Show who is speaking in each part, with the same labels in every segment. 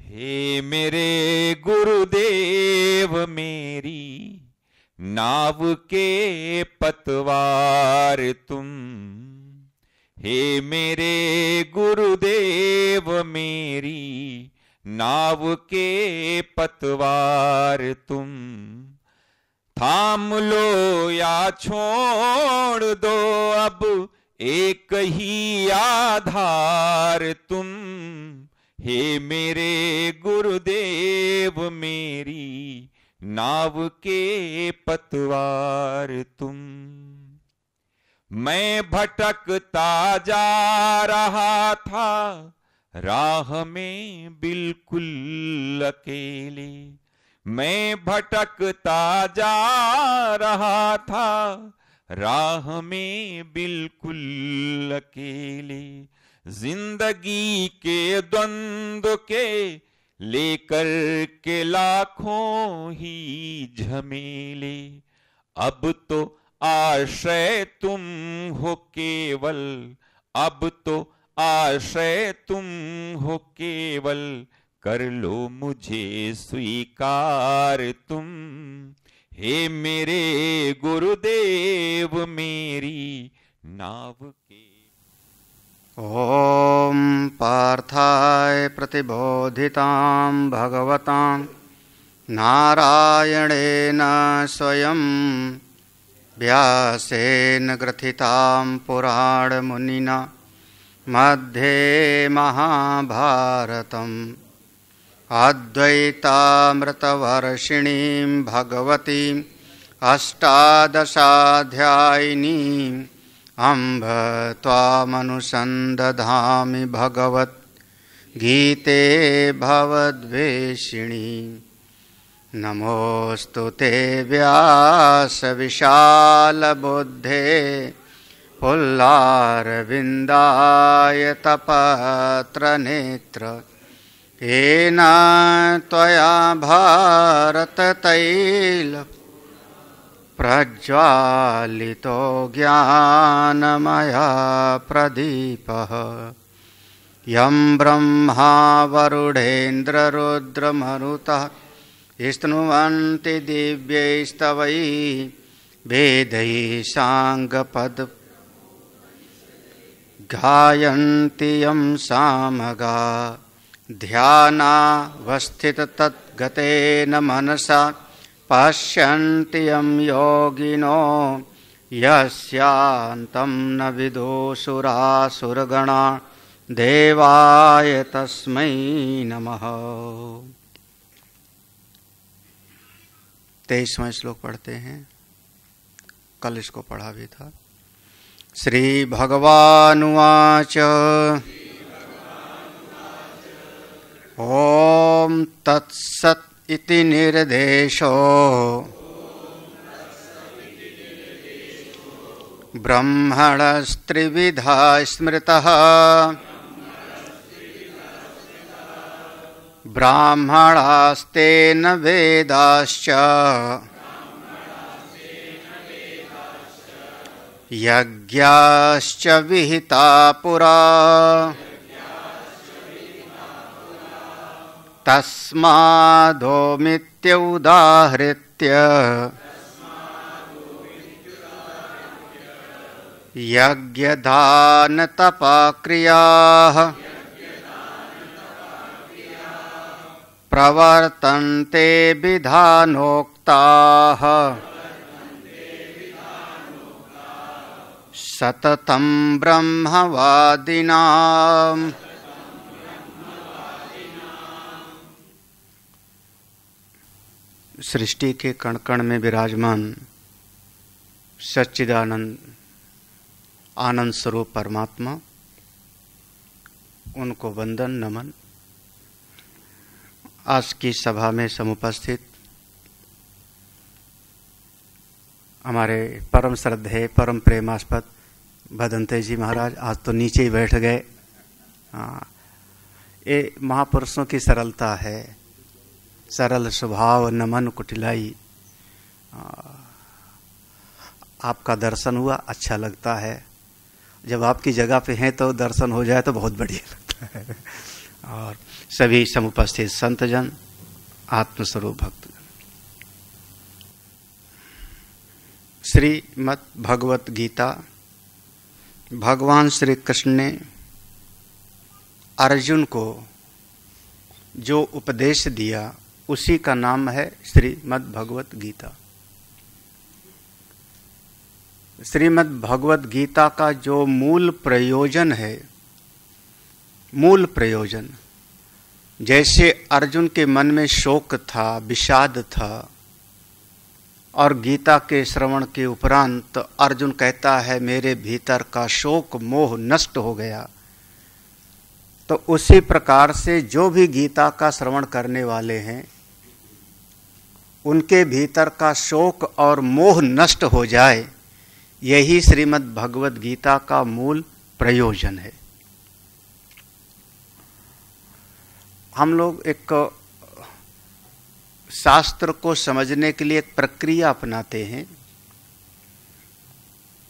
Speaker 1: हे मेरे गुरुदेव मेरी नाव के पतवार तुम। हे मेरे गुरुदेव मेरी नाव के पतवार तुम। थाम लो या छोड़ दो अब एक ही आधार तुम। हे मेरे गुरुदेव मेरी नाव के पतवार तुम। मैं भटकता जा रहा था राह में बिल्कुल अकेले। मैं भटकता जा रहा था राह में बिल्कुल अकेले। जिंदगी के द्वंद्व के लेकर के लाखों ही झमेले। अब तो आश्रय तुम हो केवल, अब तो आश्रय तुम हो केवल। कर लो मुझे स्वीकार तुम। हे मेरे गुरुदेव मेरी नाव के।
Speaker 2: ओम पार्थाय प्रतिबोधितां भगवतां नारायणेन स्वयं व्यासेन ग्रथितां पुराणमुनिना मध्ये महाभारतम् अद्वैतामृतवर्षिणीं भगवतीम् अष्टादशाध्यायिनीम् अम्ब त्वामनुसन्दधामि भगवद्गीते भवद्वेषिणी। नमोऽस्तु ते व्यासविशालबुद्धे पुल्लारविन्दायतपत्रनेत्र। येन त्वया भारततैल प्रज्वालितो ज्ञानमया प्रदीपः। यं ब्रह्मा वरुणेन्द्ररुद्रमरुतः स्तुवन्ति दिव्यैस्तवैः वेदैः साङ्गपद गायन्ति यं सामगा। ध्यानावस्थिततद्गतेन मनसा पश्यन्ति यं योगिनो यस्यान्तं न विदुषुरासुरगणा। देवाय तस्मै नमः। 23वां श्लोक पढ़ते हैं। कल इसको पढ़ा भी था। श्री भगवानुवाच ओम तत्सत् इति निर्देशो ब्रह्मणस्त्रिविधा स्मृतः। ब्राह्मणास्तेन वेदाश्च यज्ञाश्च विहिता पुरा। तस्मादोमित्युदाहृत्य यज्ञदानतपक्रियाः प्रवर्तन्ते विधानोक्ताः। सततं ब्रह्मवादिनाम्। सृष्टि के कण कण में विराजमान सच्चिदानंद आनंद स्वरूप परमात्मा, उनको वंदन नमन। आज की सभा में समुपस्थित हमारे परम श्रद्धेय परम प्रेमास्पद भदंते जी महाराज, आज तो नीचे ही बैठ गए। ये महापुरुषों की सरलता है, सरल स्वभाव नमन कुटिलाई। आपका दर्शन हुआ, अच्छा लगता है। जब आपकी जगह पे हैं तो दर्शन हो जाए तो बहुत बढ़िया लगता है। और सभी समुपस्थित संतजन, आत्मस्वरूप भक्तजन। श्रीमद् भगवत गीता भगवान श्री कृष्ण ने अर्जुन को जो उपदेश दिया उसी का नाम है श्रीमद् भगवत गीता। श्रीमद् भगवत गीता का जो मूल प्रयोजन है, मूल प्रयोजन, जैसे अर्जुन के मन में शोक था, विषाद था, और गीता के श्रवण के उपरांत अर्जुन कहता है मेरे भीतर का शोक मोह नष्ट हो गया, तो उसी प्रकार से जो भी गीता का श्रवण करने वाले हैं उनके भीतर का शोक और मोह नष्ट हो जाए, यही श्रीमद् भगवत गीता का मूल प्रयोजन है। हम लोग एक शास्त्र को समझने के लिए एक प्रक्रिया अपनाते हैं।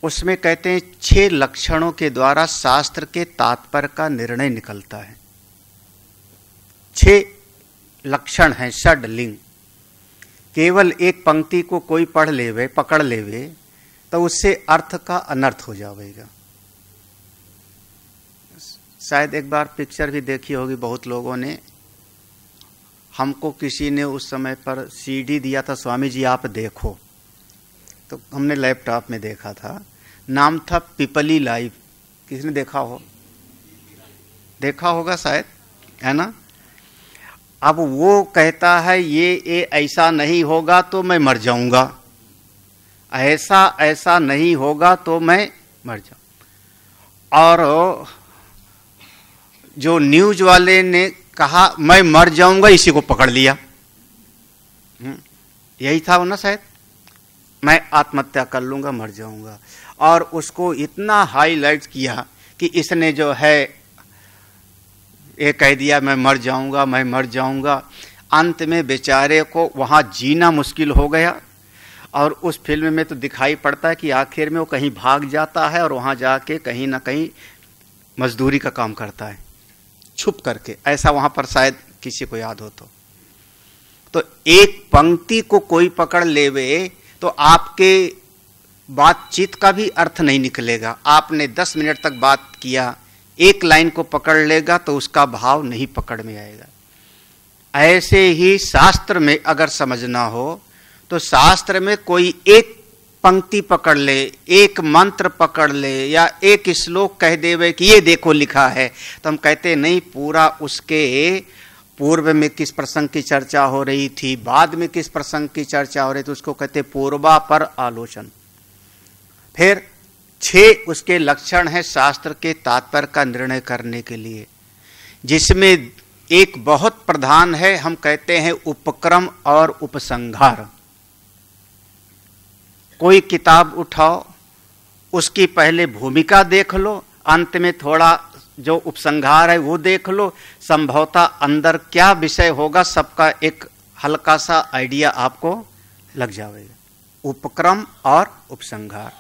Speaker 2: उसमें कहते हैं 6 लक्षणों के द्वारा शास्त्र के तात्पर्य का निर्णय निकलता है। 6 लक्षण हैं, षड्लिंग। केवल एक पंक्ति को कोई पढ़ लेवे, पकड़ लेवे, तो उससे अर्थ का अनर्थ हो जाएगा। शायद एक बार पिक्चर भी देखी होगी बहुत लोगों ने। हमको किसी ने उस समय पर सीडी दिया था, स्वामी जी आप देखो, तो हमने लैपटॉप में देखा था। नाम था पिपली लाइव। किसी ने देखा हो? देखा होगा शायद, है ना। अब वो कहता है ये ऐसा नहीं होगा तो मैं मर जाऊंगा, ऐसा नहीं होगा तो मैं मर जाऊं। और जो न्यूज वाले ने कहा मैं मर जाऊंगा, इसी को पकड़ लिया। यही था वो ना शायद, मैं आत्महत्या कर लूंगा, मर जाऊंगा। और उसको इतना हाईलाइट किया कि इसने जो है ये कह दिया मैं मर जाऊंगा, मैं मर जाऊंगा। अंत में बेचारे को वहां जीना मुश्किल हो गया। और उस फिल्म में तो दिखाई पड़ता है कि आखिर में वो कहीं भाग जाता है और वहां जाके कहीं ना कहीं मजदूरी का काम करता है छुप करके। ऐसा वहां पर शायद किसी को याद हो तो एक पंक्ति को कोई पकड़ लेवे तो आपके बातचीत का भी अर्थ नहीं निकलेगा। आपने 10 मिनट तक बात किया, एक लाइन को पकड़ लेगा तो उसका भाव नहीं पकड़ में आएगा। ऐसे ही शास्त्र में अगर समझना हो तो शास्त्र में कोई एक पंक्ति पकड़ ले, एक मंत्र पकड़ ले, या एक श्लोक कह देवे कि ये देखो लिखा है, तो हम कहते नहीं, पूरा उसके पूर्व में किस प्रसंग की चर्चा हो रही थी, बाद में किस प्रसंग की चर्चा हो रही थी, उसको कहते पूर्वापर आलोचन। फिर 6 उसके लक्षण है शास्त्र के तात्पर्य का निर्णय करने के लिए, जिसमें एक बहुत प्रधान है, हम कहते हैं उपक्रम और उपसंहार। कोई किताब उठाओ, उसकी पहले भूमिका देख लो, अंत में थोड़ा जो उपसंहार है वो देख लो, संभवतः अंदर क्या विषय होगा सबका एक हल्का सा आइडिया आपको लग जाएगा। उपक्रम और उपसंहार।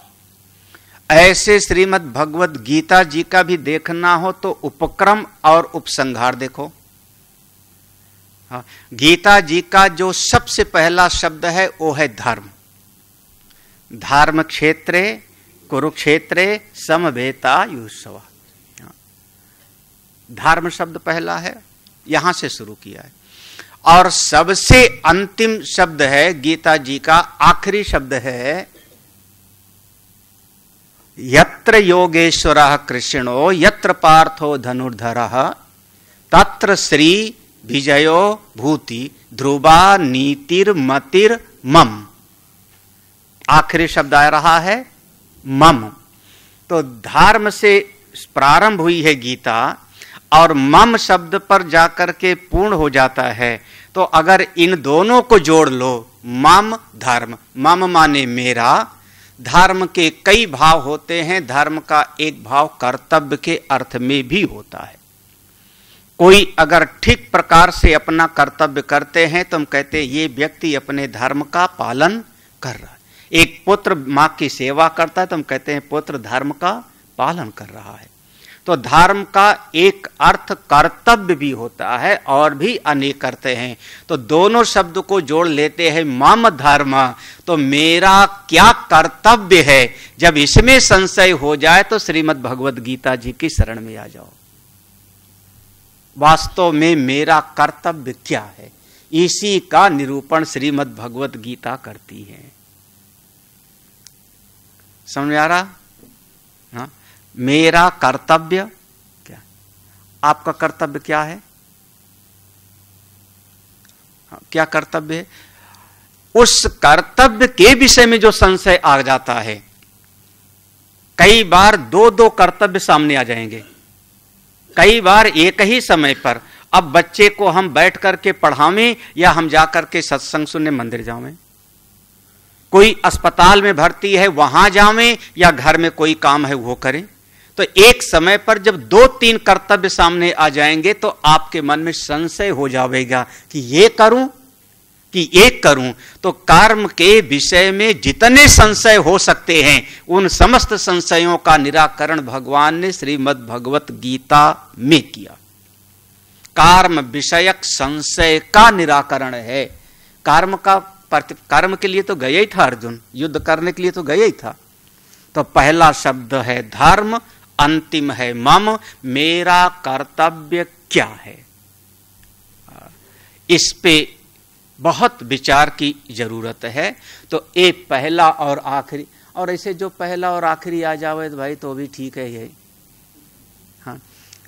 Speaker 2: ऐसे श्रीमद् भगवत गीता जी का भी देखना हो तो उपक्रम और उपसंहार देखो। हाँ, गीता जी का जो सबसे पहला शब्द है वो है धर्म। धर्म क्षेत्रे कुरुक्षेत्रे समवेतायुष्सव। धर्म शब्द पहला है, यहां से शुरू किया है। और सबसे अंतिम शब्द है गीता जी का, आखिरी शब्द है यत्र योगेश्वरः कृष्णो यत्र पार्थो धनुर्धरः तत्र श्री विजयो भूति ध्रुवा नीतिर्मतिर मम। आखिरी शब्द आ रहा है मम। तो धर्म से प्रारंभ हुई है गीता और मम शब्द पर जाकर के पूर्ण हो जाता है। तो अगर इन दोनों को जोड़ लो, मम धर्म, मम माने मेरा, धर्म के कई भाव होते हैं, धर्म का एक भाव कर्तव्य के अर्थ में भी होता है। कोई अगर ठीक प्रकार से अपना कर्तव्य करते हैं तो हम कहते हैं ये व्यक्ति अपने धर्म का पालन कर रहा है। एक पुत्र मां की सेवा करता है तो हम कहते हैं पुत्र धर्म का पालन कर रहा है। तो धर्म का एक अर्थ कर्तव्य भी होता है और भी अनेक अर्थ हैं। तो दोनों शब्द को जोड़ लेते हैं मम धर्म, तो मेरा क्या कर्तव्य है। जब इसमें संशय हो जाए तो श्रीमद् भगवद गीता जी की शरण में आ जाओ। वास्तव में मेरा कर्तव्य क्या है, इसी का निरूपण श्रीमद् भगवद गीता करती है। समझ आ रहा? हाँ? मेरा कर्तव्य क्या, आपका कर्तव्य क्या है? हाँ, क्या कर्तव्य है? उस कर्तव्य के विषय में जो संशय आ जाता है, कई बार दो दो कर्तव्य सामने आ जाएंगे, कई बार एक ही समय पर। अब बच्चे को हम बैठ करके पढ़ावें या हम जाकर के सत्संग सुनने मंदिर जावें, कोई अस्पताल में भर्ती है वहां जावें या घर में कोई काम है वो करें। तो एक समय पर जब दो तीन कर्तव्य सामने आ जाएंगे तो आपके मन में संशय हो जाएगा कि ये करूं कि एक करूं। तो कर्म के विषय में जितने संशय हो सकते हैं उन समस्त संशयों का निराकरण भगवान ने श्रीमद् भगवत गीता में किया। कर्म विषयक संशय का निराकरण है। कर्म के लिए तो गया ही था अर्जुन, युद्ध करने के लिए तो गया ही था। तो पहला शब्द है धर्म, अंतिम है मम, मेरा कर्तव्य क्या है। इस पे बहुत विचार की जरूरत है। तो ये पहला और आखिरी, और ऐसे जो पहला और आखिरी आ जावे तो भाई तो भी ठीक है ये। हाँ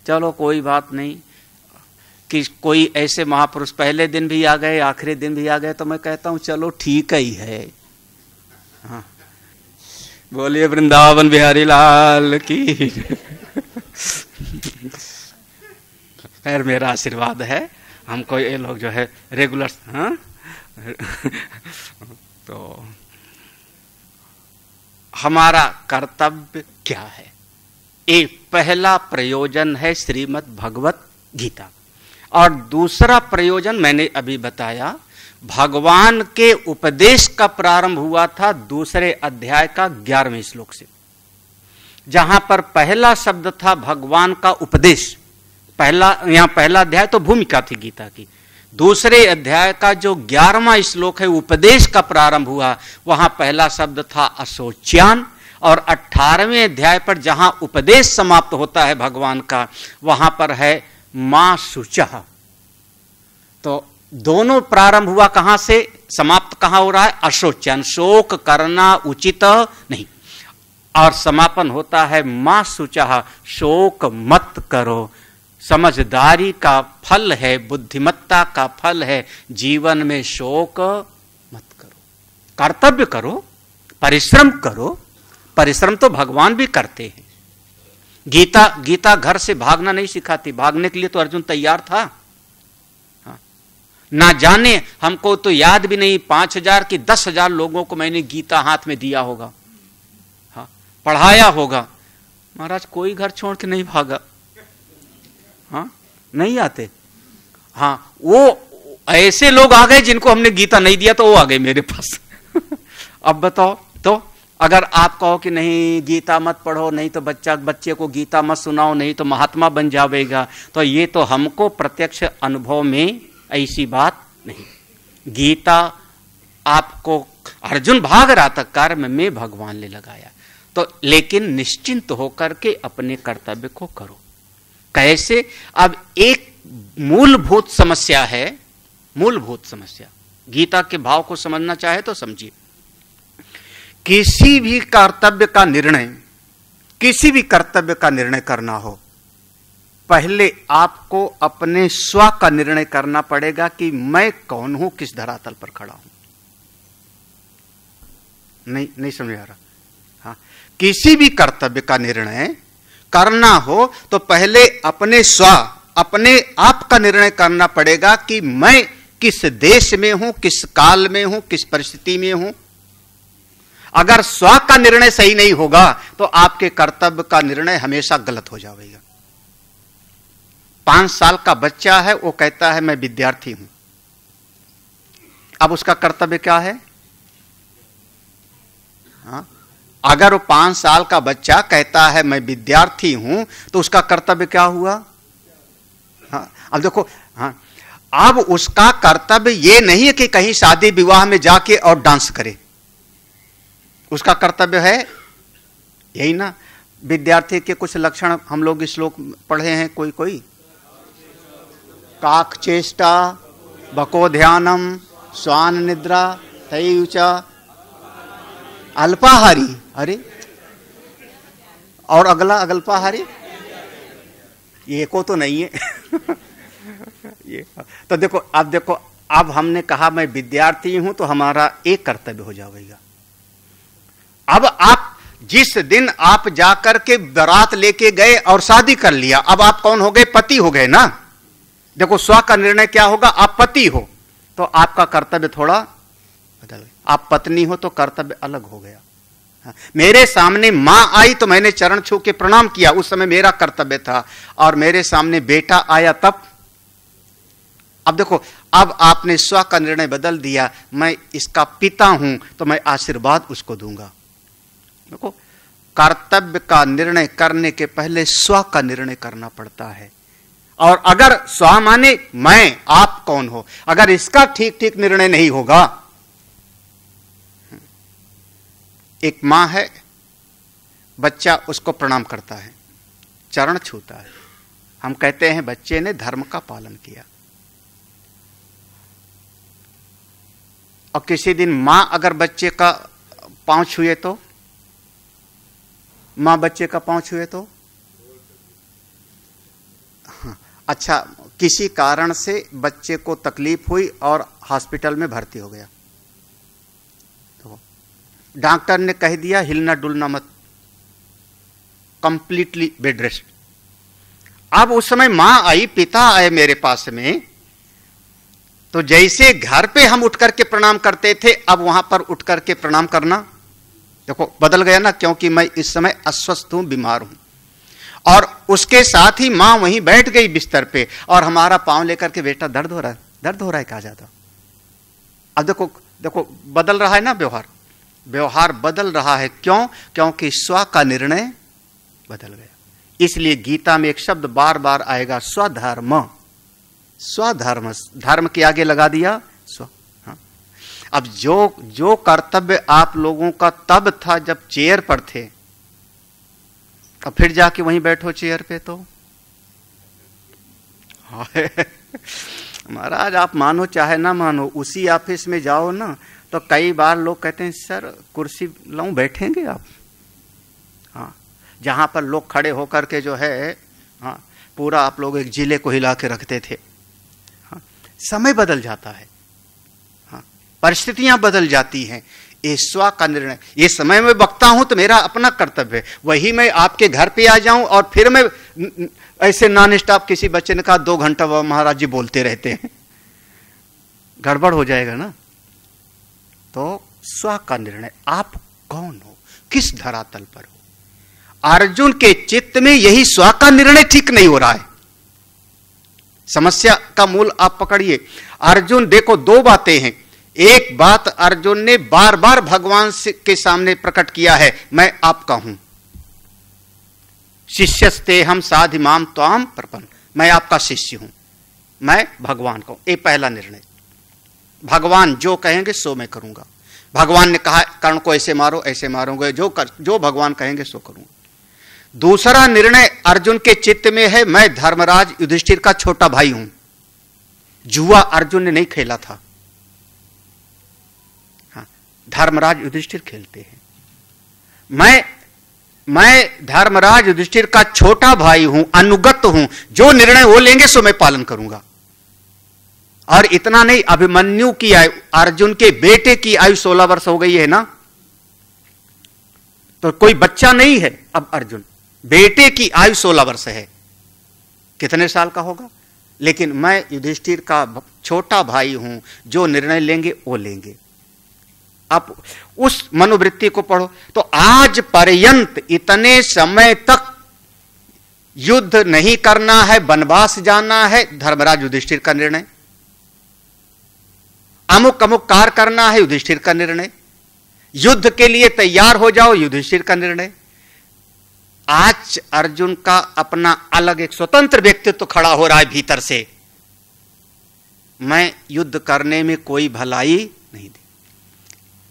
Speaker 2: चलो कोई बात नहीं कि कोई ऐसे महापुरुष पहले दिन भी आ गए आखिरी दिन भी आ गए तो मैं कहता हूं चलो ठीक ही है। हाँ बोलिए वृंदावन बिहारी लाल की। खैर मेरा आशीर्वाद है, हमको ये लोग जो है रेगुलर। हाँ तो हमारा कर्तव्य क्या है, एक पहला प्रयोजन है श्रीमद् भगवत गीता। और दूसरा प्रयोजन मैंने अभी बताया, भगवान के उपदेश का प्रारंभ हुआ था दूसरे अध्याय का 11वें श्लोक से, जहां पर पहला शब्द था भगवान का उपदेश। यहां पहला अध्याय तो भूमिका थी गीता की। दूसरे अध्याय का जो 11वां श्लोक है उपदेश का प्रारंभ हुआ, वहां पहला शब्द था अशोच्यान। और 18वें अध्याय पर जहां उपदेश समाप्त होता है भगवान का, वहां पर है मां शुचः। तो दोनों प्रारंभ हुआ कहां से, समाप्त कहां हो रहा है, अशोचन, शोक करना उचित नहीं। और समापन होता है मां शुचः, शोक मत करो। समझदारी का फल है, बुद्धिमत्ता का फल है, जीवन में शोक मत करो। कर्तव्य करो, परिश्रम करो। परिश्रम तो भगवान भी करते हैं। गीता घर से भागना नहीं सिखाती, भागने के लिए तो अर्जुन तैयार था। हाँ। ना जाने हमको तो याद भी नहीं 5000 की 10,000 लोगों को मैंने गीता हाथ में दिया होगा, हाँ, पढ़ाया होगा। महाराज कोई घर छोड़ के नहीं भागा। हाँ नहीं आते। हाँ वो ऐसे लोग आ गए जिनको हमने गीता नहीं दिया तो वो आ गए मेरे पास। अब बताओ, तो अगर आप कहो कि नहीं गीता मत पढ़ो, नहीं तो बच्चे को गीता मत सुनाओ, नहीं तो महात्मा बन जाएगा, तो ये तो हमको प्रत्यक्ष अनुभव में ऐसी बात नहीं। गीता आपको, अर्जुन भाग रहा था, कर्म में भगवान ने लगाया। तो लेकिन निश्चिंत होकर के अपने कर्तव्य को करो। कैसे? अब एक मूलभूत समस्या है, मूलभूत समस्या। गीता के भाव को समझना चाहे तो समझिए। किसी भी कर्तव्य का निर्णय करना हो, पहले आपको अपने स्व का निर्णय करना पड़ेगा कि मैं कौन हूं, किस धरातल पर खड़ा हूं। नहीं समझ आ रहा? हाँ, किसी भी कर्तव्य का निर्णय करना हो तो पहले अपने आप का निर्णय करना पड़ेगा कि मैं किस देश में हूं, किस काल में हूं, किस परिस्थिति में हूं। अगर स्व का निर्णय सही नहीं होगा तो आपके कर्तव्य का निर्णय हमेशा गलत हो जाएगा। 5 साल का बच्चा है, वो कहता है मैं विद्यार्थी हूं। अब उसका कर्तव्य क्या है? हाँ? अगर वो 5 साल का बच्चा कहता है मैं विद्यार्थी हूं, तो उसका कर्तव्य क्या हुआ? हाँ, अब देखो, हाँ, अब उसका कर्तव्य ये नहीं है कि कहीं शादी विवाह में जाके और डांस करे। उसका कर्तव्य है यही ना। विद्यार्थी के कुछ लक्षण हम लोग श्लोक पढ़े हैं, कोई काक चेष्टा, बको ध्यानम, स्वान निद्रा, तयुचा, अल्पाहारी। अरे, और अगला अल्पाहारी, ये को तो नहीं है। ये तो देखो, अब हमने कहा मैं विद्यार्थी हूं, तो हमारा एक कर्तव्य हो जाएगा। अब आप जिस दिन आप जाकर के बारात लेके गए और शादी कर लिया, अब आप कौन हो गए? पति हो गए ना। देखो, स्व का निर्णय क्या होगा? आप पति हो तो आपका कर्तव्य थोड़ा बदल गया। आप पत्नी हो तो कर्तव्य अलग हो गया। हाँ, मेरे सामने मां आई तो मैंने चरण छू के प्रणाम किया, उस समय मेरा कर्तव्य था। और मेरे सामने बेटा आया तब, अब देखो, अब आपने स्व का निर्णय बदल दिया। मैं इसका पिता हूं तो मैं आशीर्वाद उसको दूंगा। देखो, कर्तव्य का निर्णय करने के पहले स्व का निर्णय करना पड़ता है। और अगर स्व माने मैं, आप कौन हो, अगर इसका ठीक ठीक निर्णय नहीं होगा। एक मां है, बच्चा उसको प्रणाम करता है, चरण छूता है, हम कहते हैं बच्चे ने धर्म का पालन किया। और किसी दिन मां अगर बच्चे का पांव छुए तो, मां बच्चे का पांव छुए तो, अच्छा, किसी कारण से बच्चे को तकलीफ हुई और हॉस्पिटल में भर्ती हो गया, तो डॉक्टर ने कह दिया हिलना डुलना मत, कंप्लीटली बेड रेस्ट। अब उस समय मां आई, पिता आए मेरे पास में, तो जैसे घर पे हम उठ करके प्रणाम करते थे, अब वहां पर उठ करके प्रणाम करना देखो बदल गया ना, क्योंकि मैं इस समय अस्वस्थ हूं, बीमार हूं। और उसके साथ ही मां वहीं बैठ गई बिस्तर पे और हमारा पांव लेकर के, बेटा दर्द हो रहा है, कहा जाता। अब देखो बदल रहा है ना व्यवहार बदल रहा है। क्यों? क्योंकि स्व का निर्णय बदल गया। इसलिए गीता में एक शब्द बार बार आएगा, स्वधर्म। स्वधर्म, धर्म के आगे लगा दिया स्व। हाँ। अब जो कर्तव्य आप लोगों का तब था जब चेयर पर थे, अब फिर जाके वहीं बैठो चेयर पे, तो महाराज आप मानो चाहे ना मानो, उसी ऑफिस में जाओ ना, तो कई बार लोग कहते हैं सर कुर्सी लाऊं, बैठेंगे आप? हाँ, जहां पर लोग खड़े होकर के जो है, हाँ, पूरा आप लोग एक जिले को हिला के रखते थे। हाँ, समय बदल जाता है, हाँ, परिस्थितियां बदल जाती हैं। ये स्व का निर्णय, ये समय में बकता हूं तो मेरा अपना कर्तव्य है। वही मैं आपके घर पे आ जाऊं और फिर मैं ऐसे नॉन स्टॉप, किसी बच्चे ने कहा 2 घंटा वह महाराज जी बोलते रहते हैं, गड़बड़ हो जाएगा ना। तो स्व का निर्णय, आप कौन हो, किस धरातल पर हो। अर्जुन के चित्त में यही स्व का निर्णय ठीक नहीं हो रहा है। समस्या का मूल आप पकड़िए। अर्जुन, देखो 2 बातें हैं। एक बात अर्जुन ने बार बार भगवान के सामने प्रकट किया है, मैं आपका हूं। शिष्यस्ते हम साधिमाम त्वाम प्रपन्न, मैं आपका शिष्य हूं, मैं भगवान को। ये पहला निर्णय। भगवान जो कहेंगे सो मैं करूंगा। भगवान ने कहा कर्ण को ऐसे मारो, ऐसे मारूंगा, जो भगवान कहेंगे सो करूंगा। दूसरा निर्णय अर्जुन के चित्त में है, मैं धर्मराज युधिष्ठिर का छोटा भाई हूं। जुआ अर्जुन ने नहीं खेला था, हाँ, धर्मराज युधिष्ठिर खेलते हैं। मैं धर्मराज युधिष्ठिर का छोटा भाई हूं, अनुगत हूं, जो निर्णय वो लेंगे सो मैं पालन करूंगा। और इतना नहीं, अभिमन्यु की आयु, अर्जुन के बेटे की आयु 16 वर्ष हो गई है ना, तो कोई बच्चा नहीं है अब अर्जुन, बेटे की आयु 16 वर्ष है, कितने साल का होगा। लेकिन मैं युधिष्ठिर का छोटा भाई हूं, जो निर्णय लेंगे वो लेंगे। आप उस मनोवृत्ति को पढ़ो तो आज पर्यंत इतने समय तक युद्ध नहीं करना है, वनवास जाना है, धर्मराज युधिष्ठिर का निर्णय। अमुक अमुक कार्य करना है, युधिष्ठिर का निर्णय। युद्ध के लिए तैयार हो जाओ, युधिष्ठिर का निर्णय। आज अर्जुन का अपना अलग एक स्वतंत्र व्यक्तित्व खड़ा हो रहा है भीतर से, मैं युद्ध करने में कोई भलाई नहीं दी।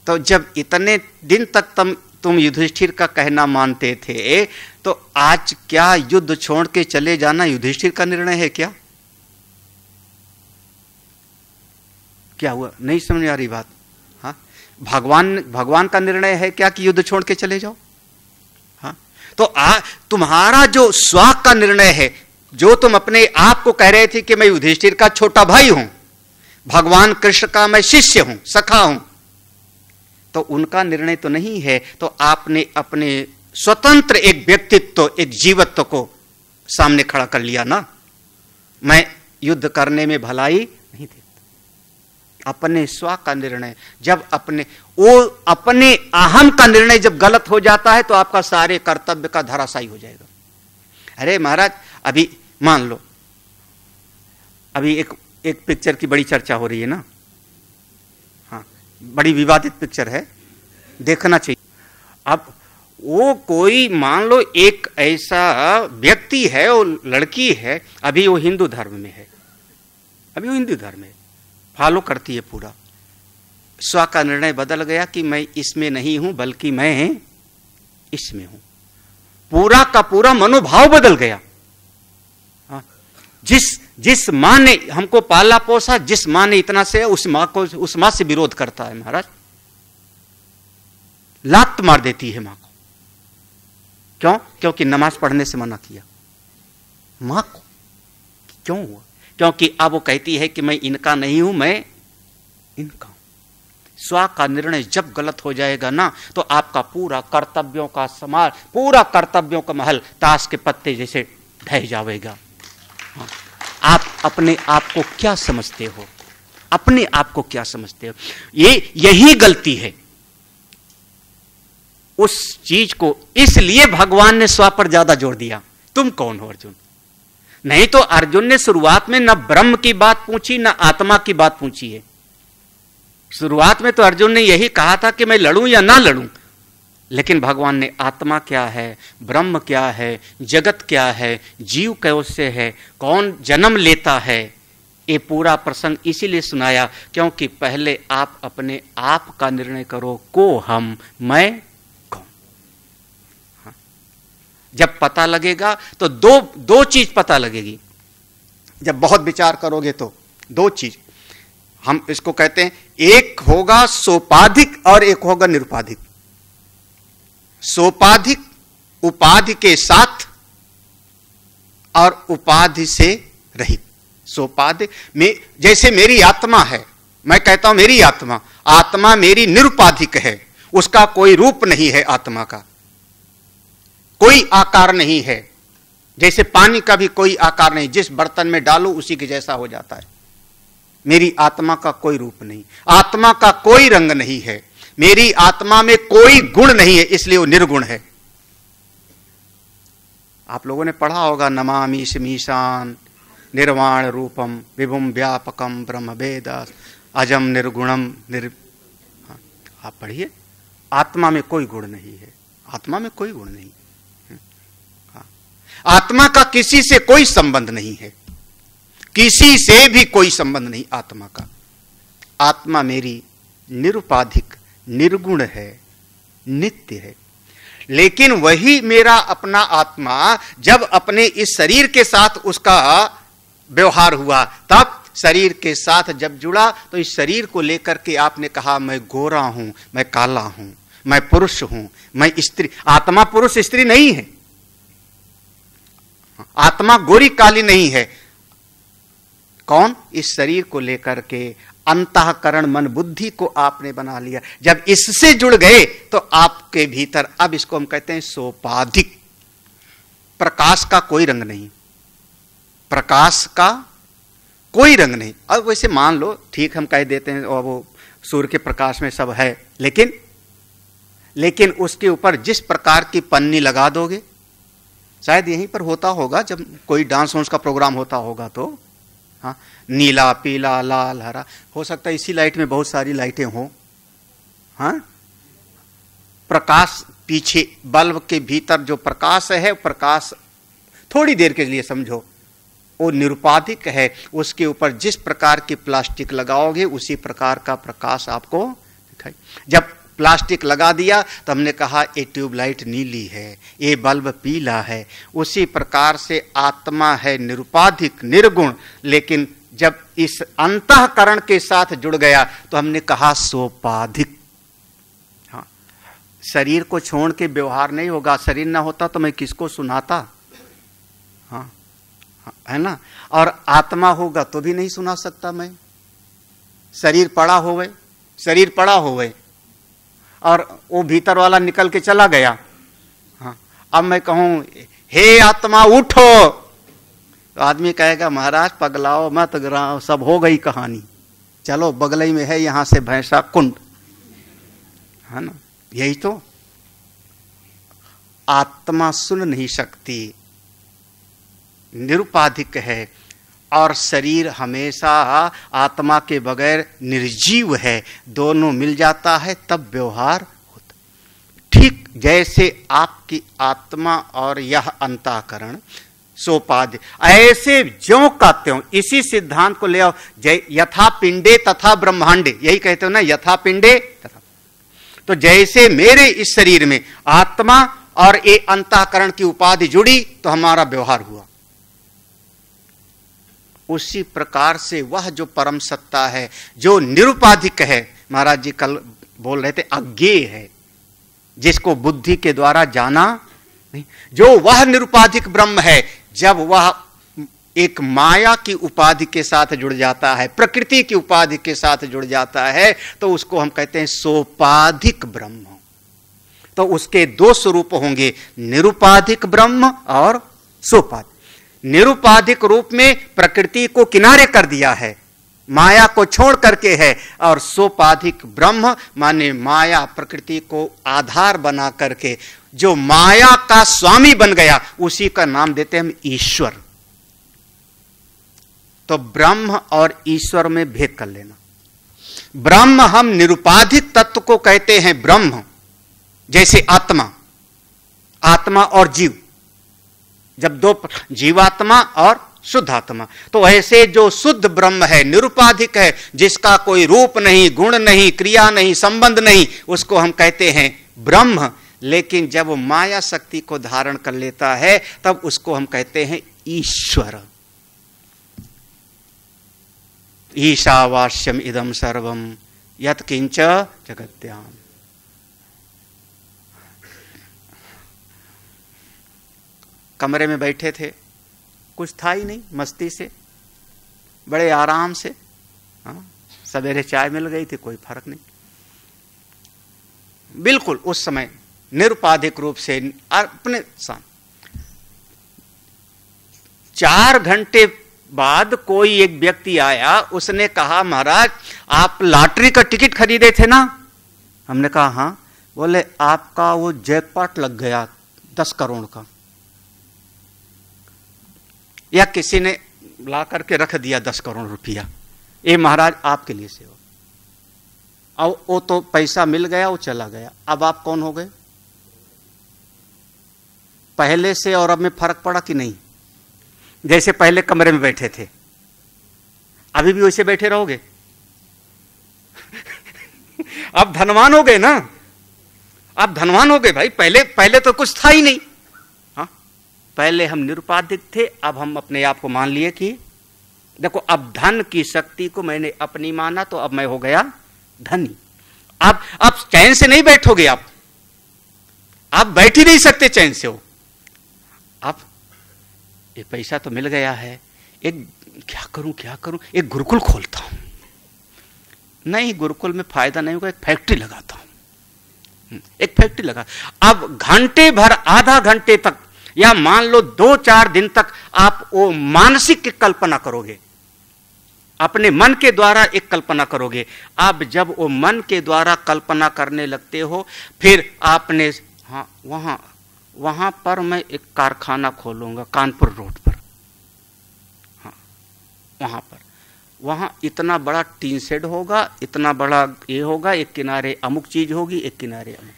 Speaker 2: तो जब इतने दिन तक तुम युधिष्ठिर का कहना मानते थे, तो आज क्या युद्ध छोड़ के चले जाना युधिष्ठिर का निर्णय है क्या? क्या हुआ? नहीं समझ आ रही बात? हाँ, भगवान का निर्णय है क्या कि युद्ध छोड़ के चले जाओ? हाँ, तो तुम्हारा जो स्व का निर्णय है, जो तुम अपने आप को कह रहे थे कि मैं युधिष्ठिर का छोटा भाई हूं, भगवान कृष्ण का मैं शिष्य हूं, सखा हूं, तो उनका निर्णय तो नहीं है। तो आपने अपने स्वतंत्र एक व्यक्तित्व, एक जीवत्व को सामने खड़ा कर लिया ना। मैं युद्ध करने में भलाई नहीं देता। अपने स्व का निर्णय जब अपने अहम का निर्णय जब गलत हो जाता है, तो आपका सारे कर्तव्य का धराशायी हो जाएगा। अरे महाराज, अभी मान लो, अभी एक पिक्चर की बड़ी चर्चा हो रही है ना, हाँ, बड़ी विवादित पिक्चर है, देखना चाहिए। अब वो कोई मान लो एक ऐसा व्यक्ति है, वो लड़की है, अभी वो हिंदू धर्म में है, अभी वो हिंदू धर्म में फॉलो करती है पूरा। स्व का निर्णय बदल गया कि मैं इसमें नहीं हूं, बल्कि मैं इसमें हूं। पूरा का पूरा मनोभाव बदल गया। जिस मां ने हमको पाला पोसा, जिस मां ने इतना से, उस मां से विरोध करता है महाराज, लात मार देती है मां को। क्यों? क्योंकि नमाज पढ़ने से मना किया मां को। क्यों हुआ? क्योंकि अब वो कहती है कि मैं इनका नहीं हूं, मैं इनका हूं। स्व का निर्णय जब गलत हो जाएगा ना, तो आपका पूरा कर्तव्यों का समाज, पूरा कर्तव्यों का महल ताश के पत्ते जैसे ढह जाएगा। आप अपने आप को क्या समझते हो? अपने आप को क्या समझते हो? यही गलती है उस चीज को। इसलिए भगवान ने स्व पर ज्यादा जोर दिया। तुम कौन हो अर्जुन? नहीं तो अर्जुन ने शुरुआत में न ब्रह्म की बात पूछी, न आत्मा की बात पूछी है। शुरुआत में तो अर्जुन ने यही कहा था कि मैं लड़ूं या ना लड़ूं, लेकिन भगवान ने आत्मा क्या है, ब्रह्म क्या है, जगत क्या है, जीव कैसे है, कौन जन्म लेता है, ये पूरा प्रसंग इसीलिए सुनाया क्योंकि पहले आप अपने आप का निर्णय करो, को हम, मैं कौन। हाँ? जब पता लगेगा तो दो चीज पता लगेगी। जब बहुत विचार करोगे तो दो चीज, हम इसको कहते हैं, एक होगा सोपाधिक और एक होगा निरुपाधिक। सोपाधिक उपाधि के साथ और उपाधि से रहित। सोपाधिक में जैसे मेरी आत्मा है, मैं कहता हूं मेरी आत्मा मेरी निरुपाधिक है, उसका कोई रूप नहीं है, आत्मा का कोई आकार नहीं है। जैसे पानी का भी कोई आकार नहीं, जिस बर्तन में डालो उसी के जैसा हो जाता है। मेरी आत्मा का कोई रूप नहीं, आत्मा का कोई रंग नहीं है, मेरी आत्मा में कोई गुण नहीं है, इसलिए वो निर्गुण है। आप लोगों ने पढ़ा होगा, नमामि मीशान निर्वाण रूपम विभुम व्यापकम ब्रह्म वेद अजम निर्गुणम आप पढ़िए। आत्मा में कोई गुण नहीं है, आत्मा में कोई गुण नहीं। आत्मा का किसी से कोई संबंध नहीं है, किसी से भी कोई संबंध नहीं आत्मा का। आत्मा मेरी निरुपाधिक निर्गुण है, नित्य है। लेकिन वही मेरा अपना आत्मा जब अपने इस शरीर के साथ उसका व्यवहार हुआ, तब शरीर के साथ जब जुड़ा, तो इस शरीर को लेकर के आपने कहा मैं गोरा हूं, मैं काला हूं, मैं पुरुष हूं, मैं स्त्री। आत्मा पुरुष स्त्री नहीं है, आत्मा गोरी काली नहीं है। कौन? इस शरीर को लेकर के अंतःकरण मन बुद्धि को आपने बना लिया। जब इससे जुड़ गए तो आपके भीतर, अब इसको हम कहते हैं सोपाधिक। प्रकाश का कोई रंग नहीं, प्रकाश का कोई रंग नहीं। अब वैसे मान लो ठीक हम कह देते हैं और वो सूर्य के प्रकाश में सब है, लेकिन उसके ऊपर जिस प्रकार की पन्नी लगा दोगे, शायद यहीं पर होता होगा जब कोई डांस वांस का प्रोग्राम होता होगा तो, हाँ, नीला पीला लाल हरा, हो सकता है इसी लाइट में बहुत सारी लाइटें हों, हाँ प्रकाश पीछे बल्ब के भीतर जो प्रकाश है, प्रकाश थोड़ी देर के लिए समझो वो निरुपाधिक है। उसके ऊपर जिस प्रकार की प्लास्टिक लगाओगे उसी प्रकार का प्रकाश आपको दिखाई। जब प्लास्टिक लगा दिया तो हमने कहा ये ट्यूबलाइट नीली है, ये बल्ब पीला है। उसी प्रकार से आत्मा है निरुपाधिक, निर्गुण, लेकिन जब इस अंतःकरण के साथ जुड़ गया तो हमने कहा सोपाधिक। हाँ, शरीर को छोड़ के व्यवहार नहीं होगा। शरीर ना होता तो मैं किसको सुनाता, हाँ है ना। और आत्मा होगा तो भी नहीं सुना सकता मैं। शरीर पड़ा होवे और वो भीतर वाला निकल के चला गया। हाँ, अब मैं कहूं हे आत्मा उठो, तो आदमी कहेगा महाराज पगलाओ मत गिराओ, सब हो गई कहानी, चलो बगलई में है यहां से भैंसा कुंड, है ना। यही तो आत्मा सुन नहीं सकती, निरुपाधिक है। और शरीर हमेशा आत्मा के बगैर निर्जीव है। दोनों मिल जाता है तब व्यवहार होता। ठीक जैसे आपकी आत्मा और यह अंतःकरण सोपाधि, ऐसे ज्यों का त्यों इसी सिद्धांत को ले आओ। यथा पिंडे तथा ब्रह्मांडे, यही कहते हो ना, यथा पिंडे तथा। तो जैसे मेरे इस शरीर में आत्मा और ये अंतःकरण की उपाधि जुड़ी तो हमारा व्यवहार हुआ। उसी प्रकार से वह जो परम सत्ता है, जो निरुपाधिक है, महाराज जी कल बोल रहे थे अज्ञेय है, जिसको बुद्धि के द्वारा जाना नहीं, जो वह निरुपाधिक ब्रह्म है, जब वह एक माया की उपाधि के साथ जुड़ जाता है, प्रकृति की उपाधि के साथ जुड़ जाता है, तो उसको हम कहते हैं सोपाधिक ब्रह्म। तो उसके दो स्वरूप होंगे, निरुपाधिक ब्रह्म और सोपाधिक। निरुपाधिक रूप में प्रकृति को किनारे कर दिया है, माया को छोड़ करके है, और सोपाधिक ब्रह्म माने माया प्रकृति को आधार बना करके जो माया का स्वामी बन गया, उसी का नाम देते हैं हम ईश्वर। तो ब्रह्म और ईश्वर में भेद कर लेना। ब्रह्म हम निरुपाधिक तत्व को कहते हैं ब्रह्म, जैसे आत्मा और जीव, जब दो जीवात्मा और शुद्ध आत्मा, तो ऐसे जो शुद्ध ब्रह्म है, निरुपाधिक है, जिसका कोई रूप नहीं, गुण नहीं, क्रिया नहीं, संबंध नहीं, उसको हम कहते हैं ब्रह्म। लेकिन जब वो माया शक्ति को धारण कर लेता है तब उसको हम कहते हैं ईश्वर। ईशावास्यम इदम सर्वम यत् किंच जगत्याम। कमरे में बैठे थे, कुछ था ही नहीं, मस्ती से, बड़े आराम से, सवेरे चाय मिल गई थी, कोई फर्क नहीं, बिल्कुल उस समय निरुपाधिक रूप से अपने साथ। 4 घंटे बाद कोई एक व्यक्ति आया, उसने कहा महाराज आप लॉटरी का टिकट खरीदे थे ना? हमने कहा हाँ। बोले आपका वो जैकपॉट लग गया 10 करोड़ का, या किसी ने ला करके रख दिया 10 करोड़ रुपया, ये महाराज आपके लिए सेवा। अब वो तो पैसा मिल गया, वो चला गया, अब आप कौन हो गए? पहले से और अब में फर्क पड़ा कि नहीं? जैसे पहले कमरे में बैठे थे, अभी भी वैसे बैठे रहोगे? अब धनवान हो गए ना, अब धनवान हो गए भाई। पहले तो कुछ था ही नहीं। पहले हम निरुपाधिक थे, अब हम अपने आप को मान लिए कि देखो, अब धन की शक्ति को मैंने अपनी माना तो अब मैं हो गया धनी। अब चैन से नहीं बैठोगे, आप बैठ ही नहीं सकते चैन से हो। अब ये पैसा तो मिल गया है, एक क्या करूं, एक गुरुकुल खोलता हूं। नहीं, गुरुकुल में फायदा नहीं होगा, एक फैक्ट्री लगाता हूं, एक फैक्ट्री लगा। अब घंटे भर, आधा घंटे तक, या मान लो 2-4 दिन तक आप वो मानसिक कल्पना करोगे, अपने मन के द्वारा एक कल्पना करोगे। अब जब वो मन के द्वारा कल्पना करने लगते हो, फिर आपने हाँ वहां पर मैं एक कारखाना खोलूंगा कानपुर रोड पर, हाँ वहां इतना बड़ा टीन शेड होगा, इतना बड़ा ये होगा, एक किनारे अमुक चीज होगी, एक किनारे अमुक।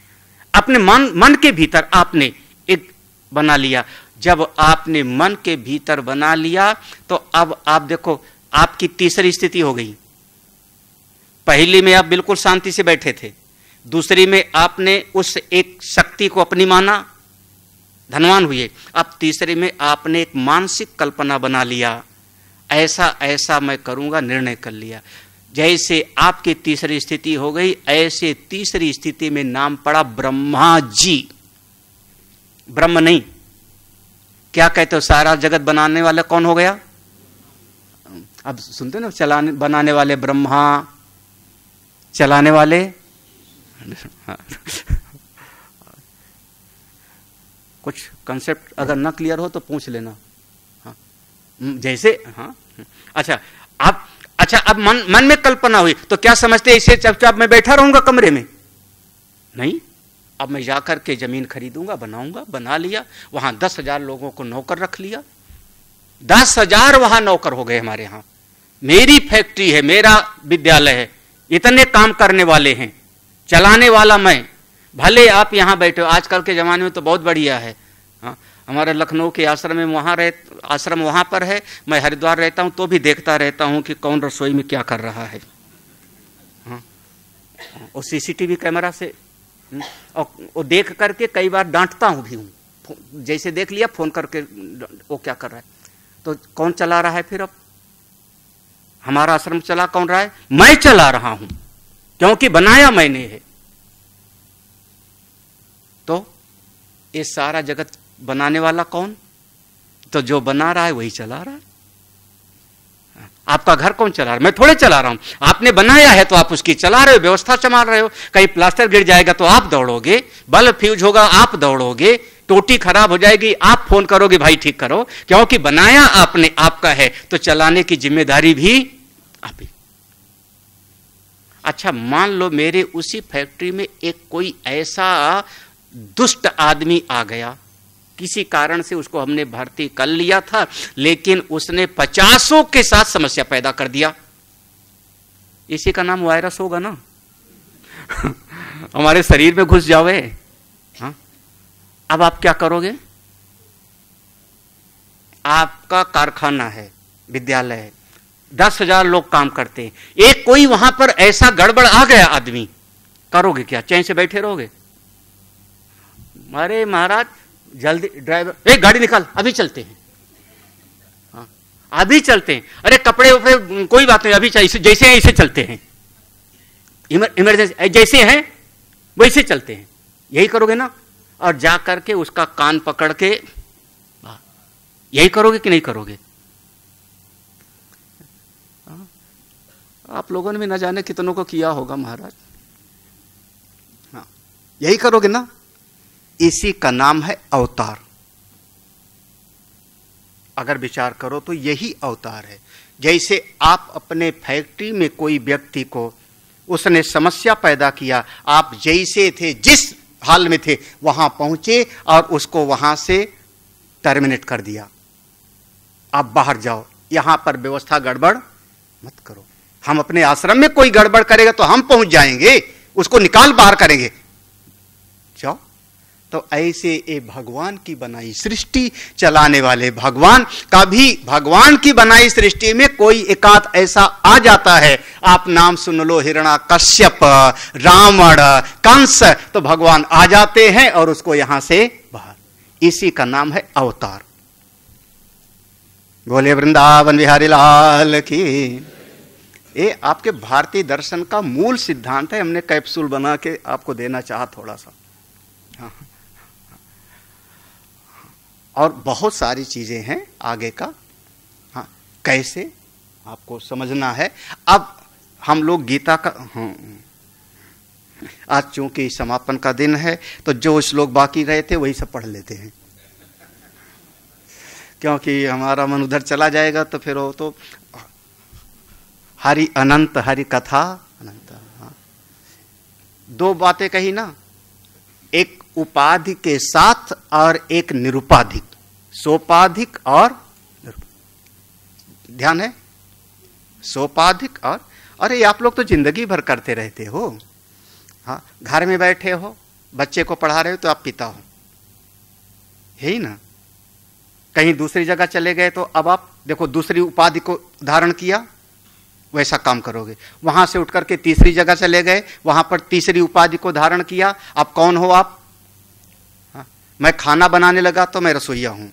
Speaker 2: अपने मन के भीतर आपने एक बना लिया। जब आपने मन के भीतर बना लिया तो अब आप देखो, आपकी तीसरी स्थिति हो गई। पहली में आप बिल्कुल शांति से बैठे थे, दूसरी में आपने उस एक शक्ति को अपनी माना, धनवान हुए। अब तीसरे में आपने एक मानसिक कल्पना बना लिया, ऐसा ऐसा मैं करूंगा, निर्णय कर लिया। जैसे आपकी तीसरी स्थिति हो गई, ऐसे तीसरी स्थिति में नाम पड़ा ब्रह्मा जी। ब्रह्म नहीं, क्या कहते हो, सारा जगत बनाने वाला कौन हो गया? अब सुनते ना, चलाने बनाने वाले ब्रह्मा, चलाने वाले कुछ कंसेप्ट अगर ना क्लियर हो तो पूछ लेना। हाँ, जैसे हाँ, अच्छा अब मन में कल्पना हुई तो क्या समझते, इसे चुपचाप मैं बैठा रहूंगा कमरे में? नहीं, अब मैं जाकर के जमीन खरीदूंगा, बनाऊंगा। बना लिया, वहां 10,000 लोगों को नौकर रख लिया, 10,000 वहां नौकर हो गए हमारे यहां। मेरी फैक्ट्री है, मेरा विद्यालय है, इतने काम करने वाले हैं, चलाने वाला मैं। भले आप यहां बैठे हो, आजकल के जमाने में तो बहुत बढ़िया है। हाँ, हमारे लखनऊ के आश्रम में आश्रम वहां पर है, मैं हरिद्वार रहता हूं तो भी देखता रहता हूं कि कौन रसोई में क्या कर रहा है। हाँ, और सीसीटीवी कैमरा से और देख करके कई बार डांटता हूं भी हूं। जैसे देख लिया, फोन करके वो क्या कर रहा है, तो कौन चला रहा है फिर? अब हमारा आश्रम चला कौन रहा है? मैं चला रहा हूं, क्योंकि बनाया मैंने है। तो ये सारा जगत बनाने वाला कौन? तो जो बना रहा है वही चला रहा है। आपका घर कौन चला रहा है? मैं थोड़े चला रहा हूं। आपने बनाया है तो आप उसकी चला रहे हो, व्यवस्था संभाल रहे हो। कहीं प्लास्टर गिर जाएगा तो आप दौड़ोगे, बल्ब फ्यूज होगा आप दौड़ोगे, टोटी खराब हो जाएगी आप फोन करोगे भाई ठीक करो, क्योंकि बनाया आपने, आपका है, तो चलाने की जिम्मेदारी भी आप ही। अच्छा, मान लो मेरे उसी फैक्ट्री में एक कोई ऐसा दुष्ट आदमी आ गया, किसी कारण से उसको हमने भर्ती कर लिया था, लेकिन उसने 50 के साथ समस्या पैदा कर दिया। इसी का नाम वायरस होगा ना। हमारे शरीर में घुस जावे। हाँ? अब आप क्या करोगे? आपका कारखाना है, विद्यालय है, 10,000 लोग काम करते हैं, एक कोई वहां पर ऐसा गड़बड़ आ गया आदमी, करोगे क्या? चैन से बैठे रहोगे? अरे महाराज जल्दी ड्राइवर, एक गाड़ी निकाल, अभी चलते हैं। हाँ, अभी चलते हैं। अरे कपड़े उपड़े कोई बात नहीं, अभी जैसे हैं ऐसे चलते हैं, इमरजेंसी जैसे हैं वैसे चलते हैं। यही करोगे ना? और जा करके उसका कान पकड़ के, यही करोगे कि नहीं करोगे? आप लोगों ने भी न जाने कितनों को किया होगा महाराज। हाँ, यही करोगे ना? इसी का नाम है अवतार। अगर विचार करो तो यही अवतार है। जैसे आप अपने फैक्ट्री में कोई व्यक्ति को उसने समस्या पैदा किया, आप जैसे थे, जिस हाल में थे वहां पहुंचे और उसको वहां से टर्मिनेट कर दिया। आप बाहर जाओ, यहां पर व्यवस्था गड़बड़ मत करो। हम अपने आश्रम में कोई गड़बड़ करेगा तो हम पहुंच जाएंगे, उसको निकाल बाहर करेंगे। जाओ। तो ऐसे ये भगवान की बनाई सृष्टि चलाने वाले भगवान, कभी भगवान की बनाई सृष्टि में कोई एकांत ऐसा आ जाता है, आप नाम सुन लो, हिरण्याकश्यप, रावण, कंस, तो भगवान आ जाते हैं और उसको यहां से बाहर। इसी का नाम है अवतार। बोले वृंदावन बिहारी लाल की। ये आपके भारतीय दर्शन का मूल सिद्धांत है। हमने कैप्सूल बना के आपको देना चाहा थोड़ा सा। हाँ। और बहुत सारी चीजें हैं आगे का। हाँ, कैसे आपको समझना है। अब हम लोग गीता का, हाँ, आज चूंकि समापन का दिन है तो जो श्लोक बाकी रहे थे वही सब पढ़ लेते हैं, क्योंकि हमारा मन उधर चला जाएगा तो फिर वो तो हरि अनंत, हरि कथा अनंत। हाँ, दो बातें कही ना, एक उपाधि के साथ और एक निरुपाधिक, सोपाधिक और ध्यान है, सोपाधिक और, अरे आप लोग तो जिंदगी भर करते रहते हो। हाँ, घर में बैठे हो, बच्चे को पढ़ा रहे हो तो आप पिता हो, यही ना। कहीं दूसरी जगह चले गए तो अब आप देखो दूसरी उपाधि को धारण किया, वैसा काम करोगे। वहां से उठ करके तीसरी जगह चले गए, वहां पर तीसरी उपाधि को धारण किया। अब कौन हो आप? हाँ? मैं खाना बनाने लगा तो मैं रसोईया हूं,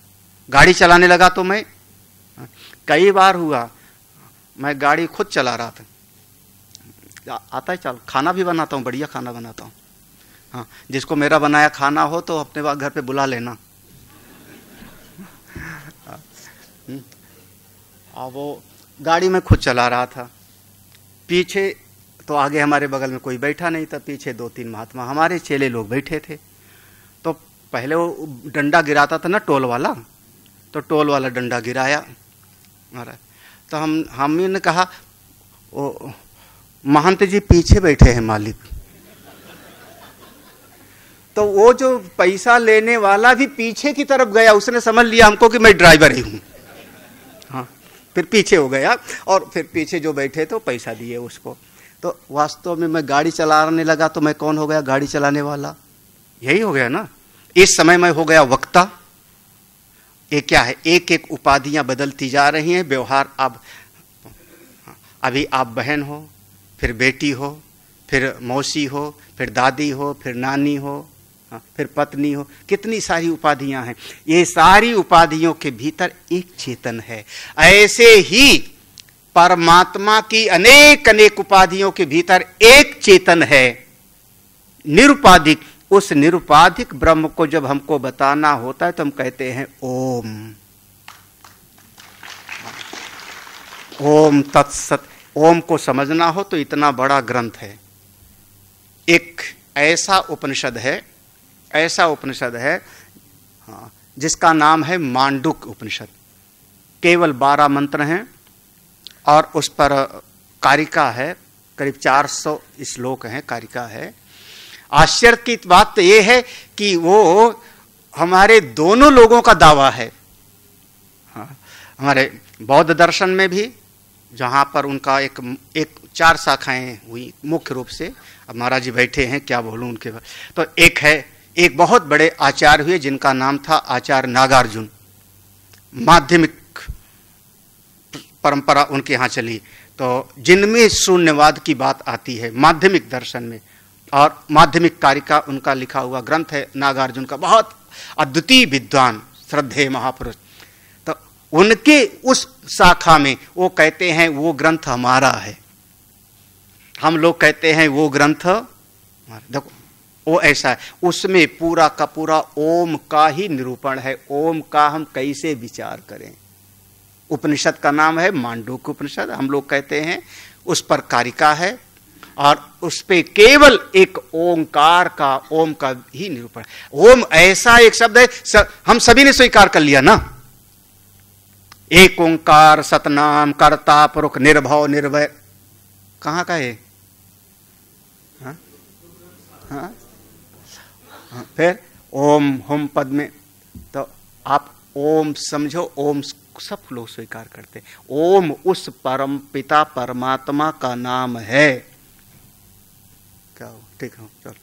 Speaker 2: गाड़ी चलाने लगा तो मैं, कई बार हुआ मैं गाड़ी खुद चला रहा था, आता है चल, खाना भी बनाता हूं, बढ़िया खाना बनाता हूं। हाँ, जिसको मेरा बनाया खाना हो तो अपने घर पे बुला लेना। अब वो गाड़ी में खुद चला रहा था, पीछे तो आगे हमारे बगल में कोई बैठा नहीं था, पीछे 2-3 महात्मा हमारे चेले लोग बैठे थे। तो पहले वो डंडा गिराता था ना टोल वाला, तो टोल वाला डंडा गिराया, तो हमने ने कहा ओ महंत जी पीछे बैठे हैं मालिक। तो वो जो पैसा लेने वाला भी पीछे की तरफ गया, उसने समझ लिया हमको कि मैं ड्राइवर ही हूं। हाँ, फिर पीछे हो गया और फिर पीछे जो बैठे तो पैसा दिए उसको। तो वास्तव में मैं गाड़ी चलाने लगा तो मैं कौन हो गया? गाड़ी चलाने वाला, यही हो गया ना। इस समय मैं हो गया वक्ता। ये क्या है? एक एक उपाधियां बदलती जा रही हैं। व्यवहार अभी आप बहन हो, फिर बेटी हो, फिर मौसी हो, फिर दादी हो, फिर नानी हो, फिर पत्नी हो, कितनी सारी उपाधियां हैं। ये सारी उपाधियों के भीतर एक चेतन है। ऐसे ही परमात्मा की अनेक अनेक उपाधियों के भीतर एक चेतन है, निरुपाधिक। उस निरुपाधिक ब्रह्म को जब हमको बताना होता है तो हम कहते हैं ओम, ओम तत्सत। ओम को समझना हो तो इतना बड़ा ग्रंथ है। एक ऐसा उपनिषद है हाँ, जिसका नाम है मांडुक उपनिषद। केवल 12 मंत्र हैं और उस पर कारिका है, करीब 400 श्लोक हैं, कारिका है। आश्चर्य की बात तो यह है कि वो हमारे दोनों लोगों का दावा है। हाँ, हमारे बौद्ध दर्शन में भी, जहां पर उनका एक 4 शाखाएं हुई मुख्य रूप से। अब महाराज जी बैठे हैं, क्या बोलूं उनके बारे। तो एक बहुत बड़े आचार्य हुए जिनका नाम था आचार्य नागार्जुन। माध्यमिक परंपरा उनके यहां चली, तो जिनमें शून्यवाद की बात आती है माध्यमिक दर्शन में, और माध्यमिक कारिका उनका लिखा हुआ ग्रंथ है नागार्जुन का, बहुत अद्वितीय विद्वान श्रद्धेय महापुरुष। तो उनके उस शाखा में वो कहते हैं वो ग्रंथ हमारा है। हम लोग कहते हैं वो ग्रंथ, देखो वो ऐसा है, उसमें पूरा का पूरा ओम का ही निरूपण है। ओम का हम कैसे विचार करें? उपनिषद का नाम है मांडूक उपनिषद, हम लोग कहते हैं। उस पर कारिका है और उस पे केवल एक ओंकार का, ओम का ही निरूपण। ओम ऐसा एक शब्द है, हम सभी ने स्वीकार कर लिया ना। एक ओंकार सतनाम कर्ता पुरुष निर्भव निर्भय, कहां का है? हाँ? हाँ? हाँ, फिर ओम हम पद में, तो आप ओम समझो, ओम सब लोग स्वीकार करते हैं। ओम उस परम पिता परमात्मा का नाम है। क्या हो? ठीक है, चलो।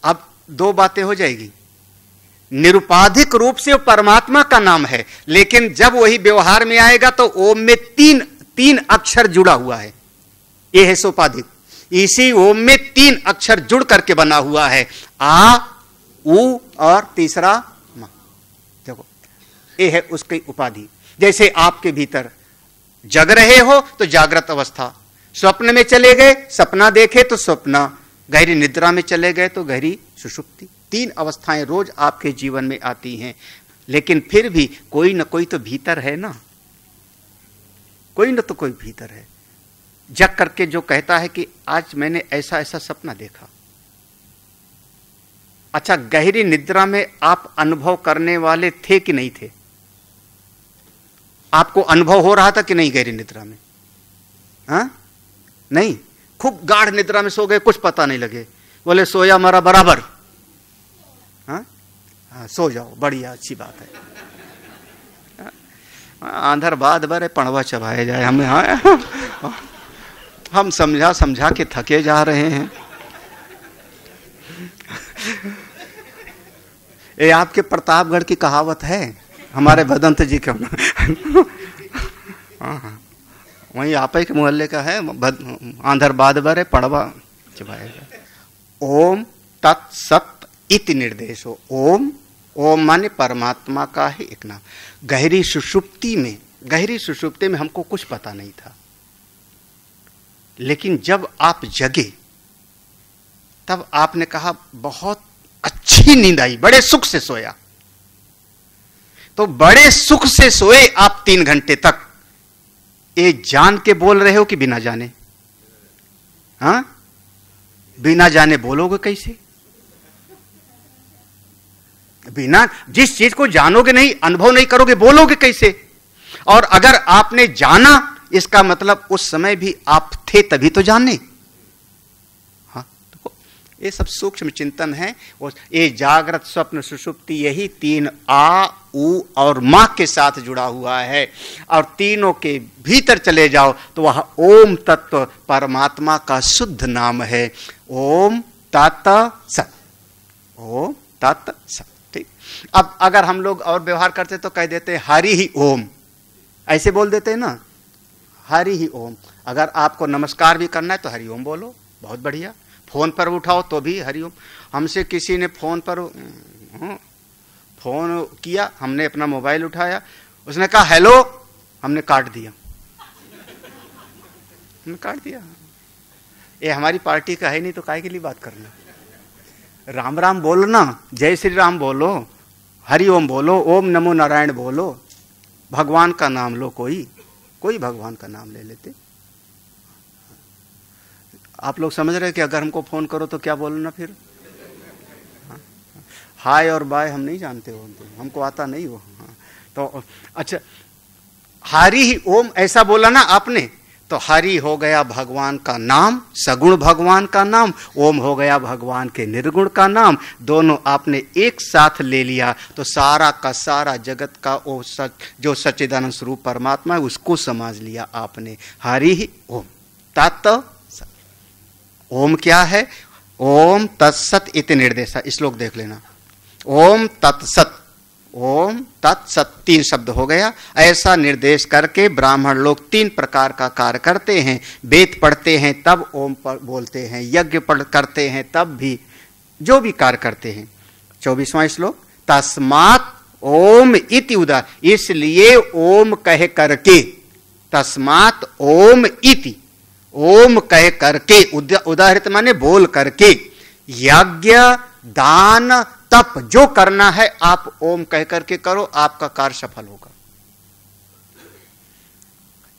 Speaker 2: अब 2 बातें हो जाएगी। निरुपाधिक रूप से वो परमात्मा का नाम है, लेकिन जब वही व्यवहार में आएगा तो ओम में तीन अक्षर जुड़ा हुआ है। ये है सोपाधिक। इसी ओम में 3 अक्षर जुड़ करके बना हुआ है, आ, उ और तीसरा मा। देखो ये है उसकी उपाधि। जैसे आपके भीतर जग रहे हो तो जागृत अवस्था, स्वप्न में चले गए सपना देखे तो स्वप्न, गहरी निद्रा में चले गए तो गहरी सुषुप्ति। 3 अवस्थाएं रोज आपके जीवन में आती हैं, लेकिन फिर भी कोई न कोई तो भीतर है ना, कोई न तो कोई भीतर है। जग करके जो कहता है कि आज मैंने ऐसा ऐसा सपना देखा। अच्छा, गहरी निद्रा में आप अनुभव करने वाले थे कि नहीं थे? आपको अनुभव हो रहा था कि नहीं गहरी निद्रा में? हाँ, नहीं, खूब गाढ़ निद्रा में सो गए, कुछ पता नहीं लगे, बोले सोया मरा बराबर। हाँ, हाँ, सो जाओ, बढ़िया, अच्छी बात है। आंधर बाद बरे पणवा चबाए जाए हमें। हाँ, हम समझा के थके जा रहे हैं। ये आपके प्रतापगढ़ की कहावत है, हमारे भदंत जी के वहीं आप ही के मोहल्ले का है, आंधर बाद बरे पड़वा चबाएगा। ओम तत्सत इति निर्देश हो। ओम, ओम माने परमात्मा का ही एक नाम। गहरी सुषुप्ति में हमको कुछ पता नहीं था, लेकिन जब आप जगे तब आपने कहा बहुत अच्छी नींद आई, बड़े सुख से सोया। तो बड़े सुख से सोए आप 3 घंटे तक, ये जान के बोल रहे हो कि बिना जाने? हाँ, बिना जाने बोलोगे कैसे? बिना, जिस चीज को जानोगे नहीं, अनुभव नहीं करोगे, बोलोगे कैसे? और अगर आपने जाना, इसका मतलब उस समय भी आप थे, तभी तो जाने। हाँ, तो ये सब सूक्ष्म चिंतन है। ये जागृत स्वप्न सुषुप्ति, यही 3 आ, उ और मां के साथ जुड़ा हुआ है। और तीनों के भीतर चले जाओ तो वह ओम तत्व परमात्मा का शुद्ध नाम है। ओम तत् सत, ओम तत् सत। ठीक। अब अगर हम लोग और व्यवहार करते तो कह देते हरि ही ओम, ऐसे बोल देते हैं ना, हरि ही ओम। अगर आपको नमस्कार भी करना है तो हरि ओम बोलो, बहुत बढ़िया। फोन पर उठाओ तो भी हरि ओम। हमसे किसी ने फोन किया, हमने अपना मोबाइल उठाया, उसने कहा हेलो, हमने काट दिया, ये हमारी पार्टी का है नहीं तो काहे के लिए बात करना। राम राम बोलो ना, जय श्री राम बोलो, हरि ओम बोलो, ओम नमो नारायण बोलो, भगवान का नाम लो, कोई भगवान का नाम ले लेते। आप लोग समझ रहे कि अगर हमको फोन करो तो क्या बोलना फिर? हाय और बाय हम नहीं जानते हो, हमको आता नहीं वो। हाँ, तो अच्छा, हरि ही ओम ऐसा बोला ना आपने, तो हरि हो गया भगवान का नाम, सगुण भगवान का नाम, ओम हो गया भगवान के निर्गुण का नाम। दोनों आपने एक साथ ले लिया तो सारा का सारा जगत का वो सच, जो सच्चिदानंद स्वरूप परमात्मा है, उसको समझ लिया आपने। हरि ही ओम तत् सत। ओम क्या है? ओम तत्सत इति निर्देश। श्लोक देख लेना। ओम तत्सत, ओम तत्सत 3 शब्द हो गया। ऐसा निर्देश करके ब्राह्मण लोग 3 प्रकार का कार्य करते हैं। वेद पढ़ते हैं तब ओम बोलते हैं, यज्ञ करते हैं तब भी, जो भी कार्य करते हैं। 24वां श्लोक, तस्मात् ओम इति उदार, इसलिए ओम कह करके, तस्मात् ओम इति, ओम कह करके, उदाहरित माने बोल करके, यज्ञ दान तप जो करना है आप ओम कह करके करो, आपका कार्य सफल होगा।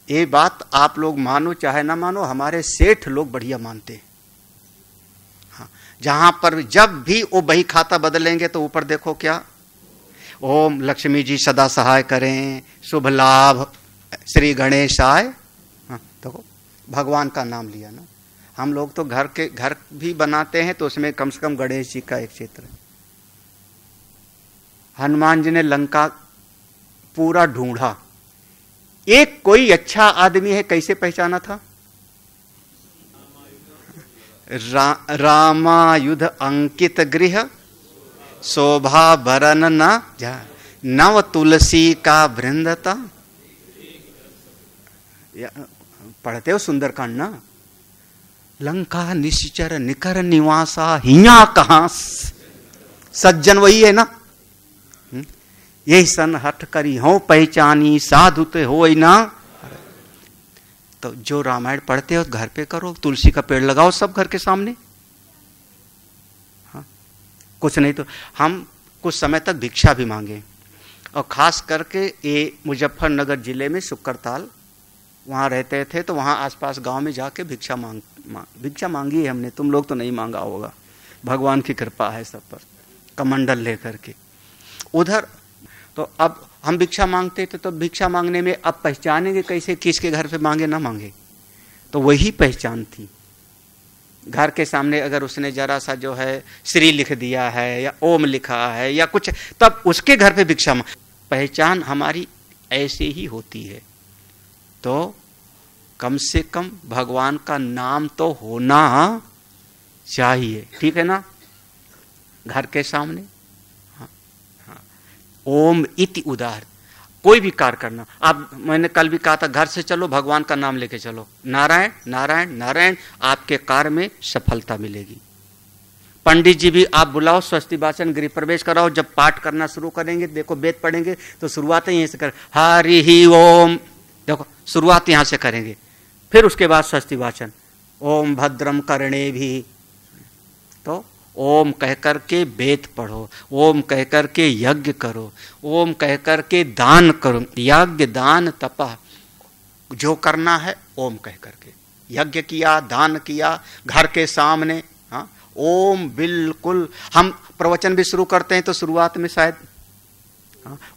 Speaker 2: ये बात आप लोग मानो चाहे ना मानो, हमारे सेठ लोग बढ़िया मानते हैं। हाँ, जहां पर जब भी वो बही खाता बदलेंगे तो ऊपर देखो क्या, ओम लक्ष्मी जी सदा सहाय करें, शुभ लाभ, श्री गणेशाय। हाँ, देखो भगवान का नाम लिया ना। हम लोग तो घर भी बनाते हैं तो उसमें कम से कम गणेश जी का एक चित्र है। हनुमान जी ने लंका पूरा ढूंढा, एक कोई अच्छा आदमी है, कैसे पहचाना था? रामायुध अंकित गृह, शोभा बरन न जा, नव तुलसी का वृंदता। पढ़ते हो सुंदरकांड ना? लंका निश्चर निकर निवासा, हिया कहां सज्जन वही है ना। यही सन हठ करी हो पहचानी, साधु ते हो ना। तो जो रामायण पढ़ते हो घर पे करो, तुलसी का पेड़ लगाओ सब घर के सामने। हाँ, कुछ नहीं तो हम कुछ समय तक भिक्षा भी मांगे, और खास करके ये मुजफ्फरनगर जिले में शुक्रताल वहाँ रहते थे, तो वहाँ आसपास गांव में जाके भिक्षा मांगी है हमने। तुम लोग तो नहीं मांगा होगा, भगवान की कृपा है सब पर, कमंडल लेकर के उधर। तो अब हम भिक्षा मांगते थे, तो भिक्षा मांगने में अब पहचानेंगे कैसे किसके घर पे मांगे ना मांगे? तो वही पहचान थी। घर के सामने अगर उसने जरा सा जो है श्री लिख दिया है या ओम लिखा है या कुछ, तब उसके घर पे भिक्षा मांग। पहचान हमारी ऐसे ही होती है। तो कम से कम भगवान का नाम तो होना चाहिए, ठीक है ना? घर के सामने। हाँ, हाँ। ओम इति उदार, कोई भी कार्य करना। आप, मैंने कल भी कहा था, घर से चलो भगवान का नाम लेके चलो, नारायण नारायण नारायण, आपके कार्य में सफलता मिलेगी। पंडित जी भी आप बुलाओ, स्वस्ति वाचन गृह प्रवेश कराओ, जब पाठ करना शुरू करेंगे, देखो वेद पढ़ेंगे तो शुरुआत यहीं से कर, हरि ही ओम, देखो शुरुआत यहां से करेंगे, फिर उसके बाद स्वस्ति वाचन, ओम भद्रम कर्णे भी, तो ओम कह करके वेद पढ़ो, ओम कह करके यज्ञ करो, ओम कह करके दान करो, यज्ञ दान तपा, जो करना है ओम कह करके, यज्ञ किया, दान किया, घर के सामने। हाँ, ओम बिल्कुल। हम प्रवचन भी शुरू करते हैं तो शुरुआत में शायद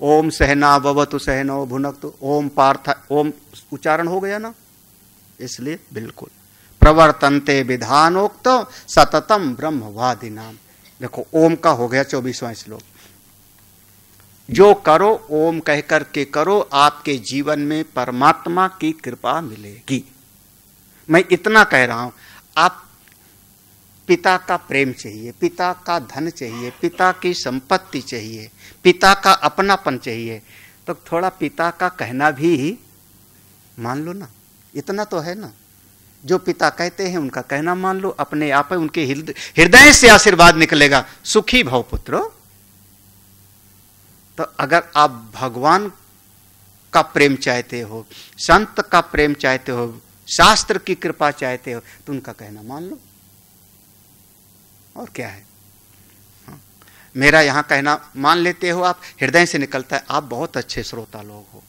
Speaker 2: ओम सहना भवतु सहनो भुनक्तु, ओम पार्थ, ओम उच्चारण हो गया ना, इसलिए बिल्कुल प्रवर्तन्ते विधानोक्त सततम ब्रह्मवादि नाम। देखो ओम का हो गया 24वां श्लोक। जो करो ओम कह करके करो, आपके जीवन में परमात्मा की कृपा मिलेगी। मैं इतना कह रहा हूं, आप पिता का प्रेम चाहिए, पिता का धन चाहिए, पिता की संपत्ति चाहिए, पिता का अपनापन चाहिए, तो थोड़ा पिता का कहना भी मान लो ना, इतना तो है ना। जो पिता कहते हैं उनका कहना मान लो, अपने आप ही उनके हृदय से आशीर्वाद निकलेगा, सुखी भव पुत्रो। तो अगर आप भगवान का प्रेम चाहते हो, संत का प्रेम चाहते हो, शास्त्र की कृपा चाहते हो, तो उनका कहना मान लो, और क्या है। हाँ। मेरा यहां कहना मान लेते हो आप, हृदय से निकलता है, आप बहुत अच्छे श्रोता लोग हो।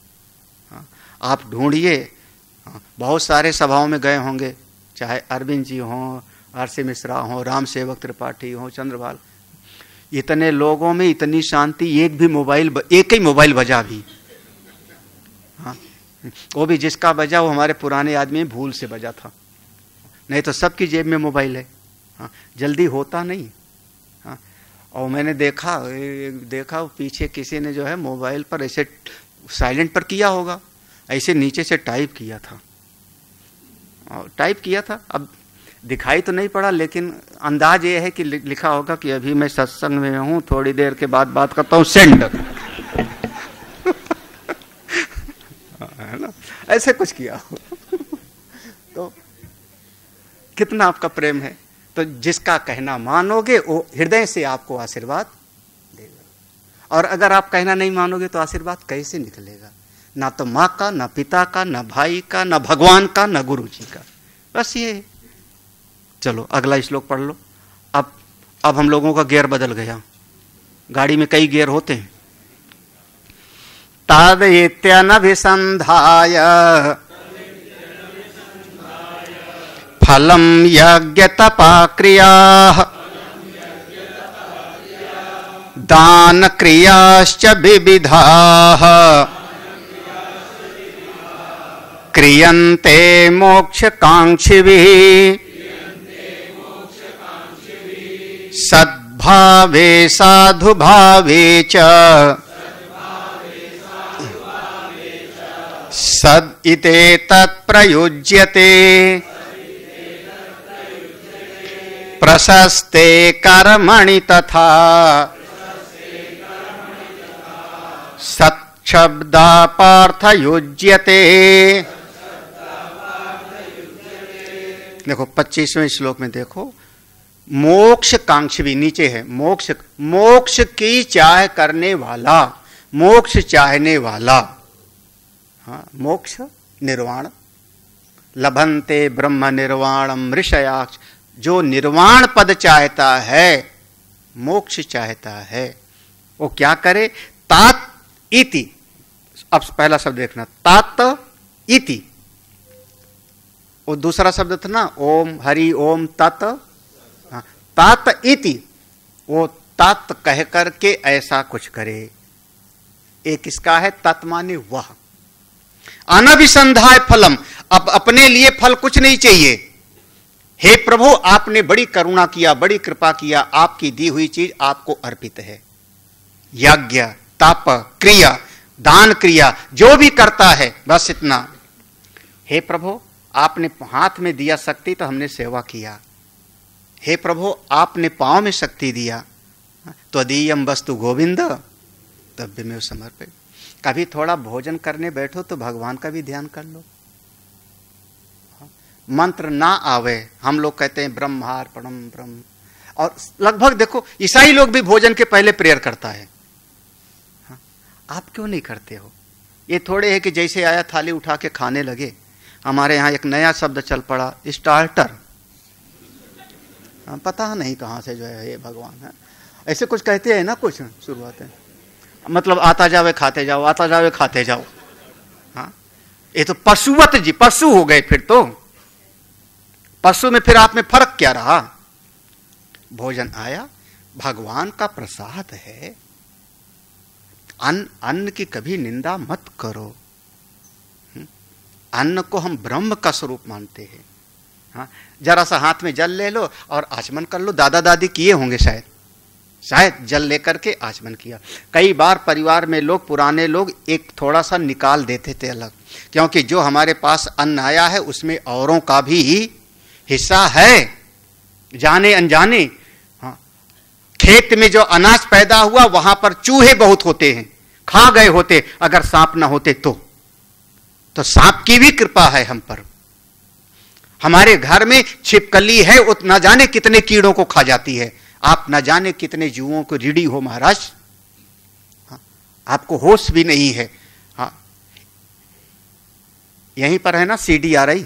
Speaker 2: हाँ। आप ढूंढिए, बहुत सारे सभाओं में गए होंगे, चाहे अरविंद जी हों, आरसी मिश्रा हों, राम सेवक त्रिपाठी हों, चंद्रभाल, इतने लोगों में इतनी शांति, एक ही मोबाइल बजा भी। हाँ, वो भी जिसका बजा वो हमारे पुराने आदमी भूल से बजा था, नहीं तो सबकी जेब में मोबाइल है। हाँ, जल्दी होता नहीं। हाँ, और मैंने देखा पीछे किसी ने जो है मोबाइल पर ऐसे साइलेंट पर किया होगा, ऐसे नीचे से टाइप किया था, और टाइप किया था, अब दिखाई तो नहीं पड़ा, लेकिन अंदाज ये है कि लिखा होगा कि अभी मैं सत्संग में हूं, थोड़ी देर के बाद बात करता हूं, सेंड। है ना, ऐसे कुछ किया हो। तो कितना आपका प्रेम है, तो जिसका कहना मानोगे वो हृदय से आपको आशीर्वाद देगा। और अगर आप कहना नहीं मानोगे तो आशीर्वाद कैसे निकलेगा? ना तो माँ का, ना पिता का, ना भाई का, ना भगवान का, ना गुरु जी का। बस ये। चलो अगला श्लोक पढ़ लो। अब हम लोगों का गियर बदल गया, गाड़ी में कई गियर होते हैं। तादयेत्यनभिसंधाय फलम यज्ञ तपा क्रियाः दान क्रियाश्च विविधाः क्रियन्ते मोक्षकांक्षिभिः सद्भावे साधुभावे च सद इते तत्प्रयुज्यते प्रशस्ते कर्मणि तथा सत्शब्दा पार्थयुज्यते। देखो 25वें श्लोक में देखो, मोक्ष कांक्षी भी नीचे है, मोक्ष की चाह करने वाला, मोक्ष चाहने वाला। हाँ, मोक्ष निर्वाण, लभन्ते ब्रह्म निर्वाणम ऋषयाक्ष, जो निर्वाण पद चाहता है, मोक्ष चाहता है, वो क्या करे? तात इति। अब पहला शब्द देखना, तात इति। और दूसरा शब्द था ना, ओम हरि ओम तत्। हाँ, तात इति, वो तत् कह करके ऐसा कुछ करे। एक इसका है तत् माने वह। अनभिसंधाय फलम, अब अपने लिए फल कुछ नहीं चाहिए। हे प्रभु, आपने बड़ी करुणा किया, बड़ी कृपा किया, आपकी दी हुई चीज आपको अर्पित है। यज्ञ, तप, क्रिया, दान क्रिया, जो भी करता है बस इतना। हे प्रभु, आपने हाथ में दिया शक्ति तो हमने सेवा किया। हे प्रभु, आपने पांव में शक्ति दिया त्वदीयम वस्तु गोविंद तब में समर्पित। कभी थोड़ा भोजन करने बैठो तो भगवान का भी ध्यान कर लो। मंत्र ना आवे, हम लोग कहते हैं ब्रह्मार्पणम ब्रह्म, और लगभग देखो ईसाई लोग भी भोजन के पहले प्रेयर करता है। आप क्यों नहीं करते हो? ये थोड़े है कि जैसे आया थाली उठा के खाने लगे। हमारे यहाँ एक नया शब्द चल पड़ा, स्टार्टर। पता नहीं कहाँ से जो है ये भगवान है, ऐसे कुछ कहते हैं ना, कुछ शुरुआत है, मतलब आता जावे खाते जाओ, आता जावे खाते जाओ। हाँ, ये तो पशुवत जी, पशु हो गए फिर तो। पशु में फिर आप में फर्क क्या रहा? भोजन आया, भगवान का प्रसाद है। अन्न की कभी निंदा मत करो। अन्न को हम ब्रह्म का स्वरूप मानते हैं। हाँ, जरा सा हाथ में जल ले लो और आचमन कर लो। दादा दादी किए होंगे शायद जल लेकर के आचमन किया। कई बार परिवार में लोग, पुराने लोग एक थोड़ा सा निकाल देते थे अलग, क्योंकि जो हमारे पास अन्न आया है उसमें औरों का भी हिस्सा है, जाने अनजाने। हाँ, खेत में जो अनाज पैदा हुआ वहां पर चूहे बहुत होते हैं, खा गए होते अगर सांप ना होते तो सांप की भी कृपा है हम पर। हमारे घर में छिपकली है, वो न जाने कितने कीड़ों को खा जाती है। आप न जाने कितने जीवों को रीढ़ी हो महाराज। हाँ, आपको होश भी नहीं है। हाँ, यहीं पर है ना CDRI,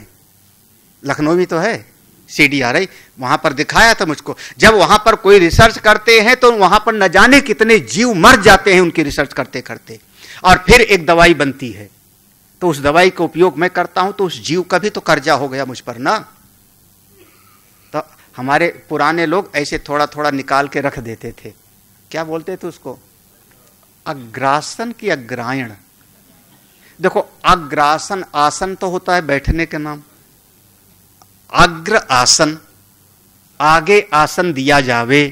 Speaker 2: लखनऊ में तो है CDRI, वहां पर दिखाया था मुझको। जब वहां पर कोई रिसर्च करते हैं तो वहां पर न जाने कितने जीव मर जाते हैं उनकी रिसर्च करते करते, और फिर एक दवाई बनती है। तो उस दवाई का उपयोग मैं करता हूं तो उस जीव का भी तो कर्जा हो गया मुझ पर ना। तो हमारे पुराने लोग ऐसे थोड़ा थोड़ा निकाल के रख देते थे। क्या बोलते थे उसको? अग्रासन की अग्रायण। देखो, अग्रासन, आसन तो होता है बैठने के नाम। अग्र आसन, आगे आसन दिया जावे,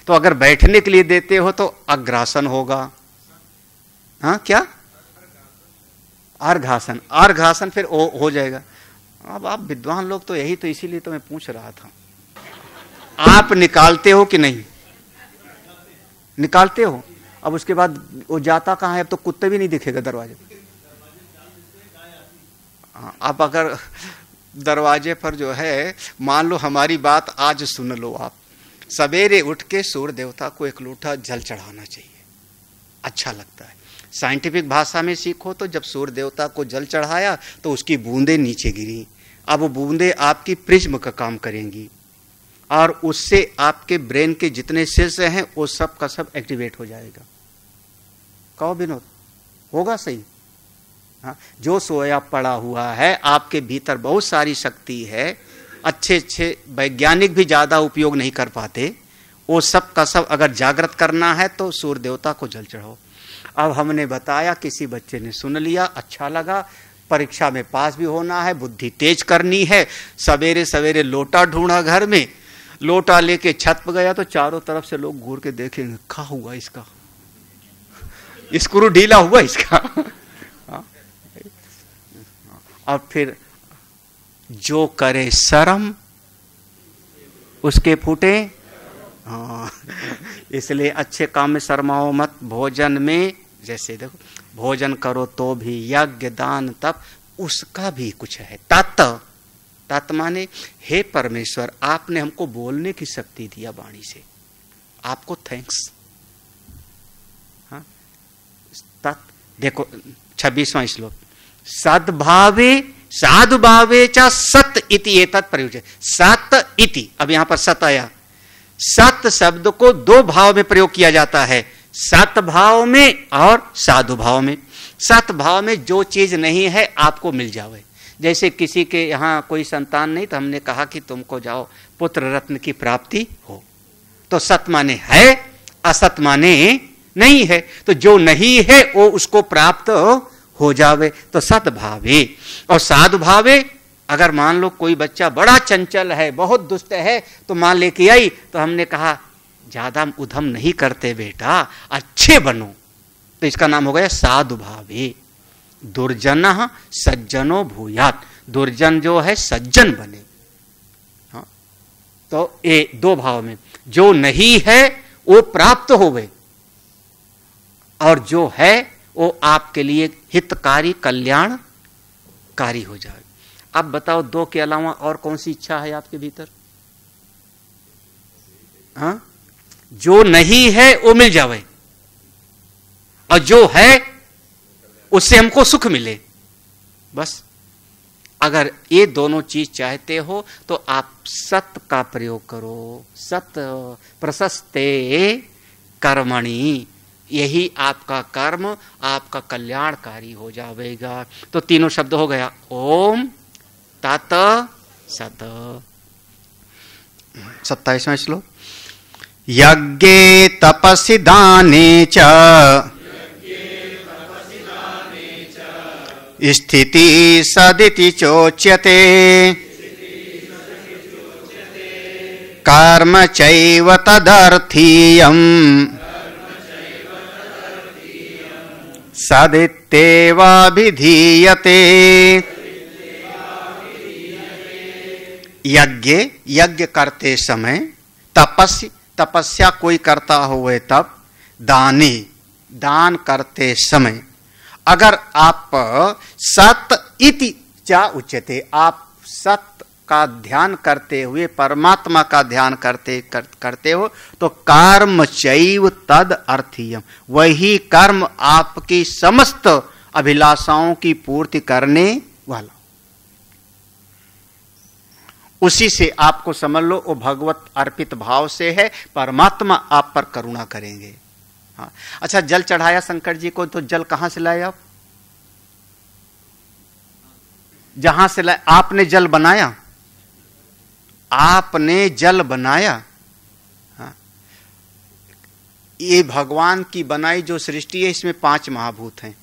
Speaker 2: तो अगर बैठने के लिए देते हो तो अग्रासन होगा। हाँ, क्या? अर्घासन। अर्घासन फिर हो जाएगा। अब आप विद्वान लोग तो यही तो, इसीलिए तो मैं पूछ रहा था। आप निकालते हो कि नहीं? निकालते हो। अब उसके बाद वो जाता कहाँ है? अब तो कुत्ते भी नहीं दिखेगा दरवाजे पर। आप अगर दरवाजे पर जो है, मान लो हमारी बात आज सुन लो आप, सवेरे उठ के सूर्य देवता को एक लोटा जल चढ़ाना चाहिए, अच्छा लगता है। साइंटिफिक भाषा में सीखो तो जब सूर्य देवता को जल चढ़ाया तो उसकी बूंदें नीचे गिरी। अब वो बूंदें आपकी प्रिज्म का काम करेंगी और उससे आपके ब्रेन के जितने सेल्स हैं वो सब का सब एक्टिवेट हो जाएगा। कहो विनोद, होगा सही? हाँ, जो सोया पड़ा हुआ है आपके भीतर बहुत सारी शक्ति है, अच्छे वैज्ञानिक भी ज्यादा उपयोग नहीं कर पाते, वो सब का सब अगर जागृत करना है तो सूर्य देवता को जल चढ़ाओ। अब हमने बताया, किसी बच्चे ने सुन लिया, अच्छा लगा। परीक्षा में पास भी होना है, बुद्धि तेज करनी है। सवेरे सवेरे लोटा ढूंढा, घर में लोटा लेके छत पर गया तो चारों तरफ से लोग घूर के देखेंगे, क्या हुआ इसका, स्क्रू ढीला हुआ इसका। और फिर जो करे शर्म उसके फूटे। हाँ, इसलिए अच्छे काम में शर्माओ मत। भोजन में जैसे देखो, भोजन करो तो भी यज्ञ दान तप, उसका भी कुछ है। तत् माने हे परमेश्वर, आपने हमको बोलने की शक्ति दिया वाणी से, आपको थैंक्स। हाँ, तत् देखो 26वां श्लोक, सद्भावे साधुभावे च सत इति एतत् प्रयुज्य। सत इति, अब यहां पर सत आया। सत शब्द को दो भाव में प्रयोग किया जाता है, सत भाव में और साधु भाव में। सत भाव में जो चीज नहीं है आपको मिल जावे। जैसे किसी के यहां कोई संतान नहीं तो हमने कहा कि तुमको जाओ पुत्र रत्न की प्राप्ति हो, तो सत माने है, असत माने नहीं है। तो जो नहीं है वो उसको प्राप्त हो जावे, तो सद्भावे। और साधु भावे, अगर मान लो कोई बच्चा बड़ा चंचल है, बहुत दुष्ट है, तो मां लेके आई तो हमने कहा ज्यादा उधम नहीं करते बेटा, अच्छे बनो, तो इसका नाम हो गया साधु भावे। दुर्जन सज्जनो भूयात, दुर्जन जो है सज्जन बने। हाँ, तो ये दो भाव में, जो नहीं है वो प्राप्त होवे, और जो है वो आपके लिए हितकारी कल्याणकारी हो जाए। अब बताओ, दो के अलावा और कौन सी इच्छा है आपके भीतर? हाँ, जो नहीं है वो मिल जावे, और जो है उससे हमको सुख मिले। बस अगर ये दोनों चीज चाहते हो तो आप सत का प्रयोग करो। सत प्रशस्ते कर्मणि, यही आपका कर्म आपका कल्याणकारी हो जाएगा। तो तीनों शब्द हो गया, ओम तत् सत। 27वां श्लोक, यज्ञे तपसि दाने च स्थिति सदिति चोच्यते कर्म चैव तदर्थीयम् सदित्येवाभिधीयते। यज्ञ करते समय, तपस्या कोई करता हुए तब, दान करते समय अगर आप सत इति चा उच्यते, आप सत का ध्यान करते हुए परमात्मा का ध्यान करते हो तो कर्म चैव तद अर्थीयम, वही कर्म आपकी समस्त अभिलाषाओं की पूर्ति करने वाला। उसी से आपको समझ लो वो भगवत अर्पित भाव से है, परमात्मा आप पर करुणा करेंगे। हाँ। अच्छा, जल चढ़ाया शंकर जी को, तो जल कहां से लाए आप? जहां से लाए, आपने जल बनाया, आपने जल बनाया। हाँ। ये भगवान की बनाई जो सृष्टि है, इसमें 5 महाभूत हैं।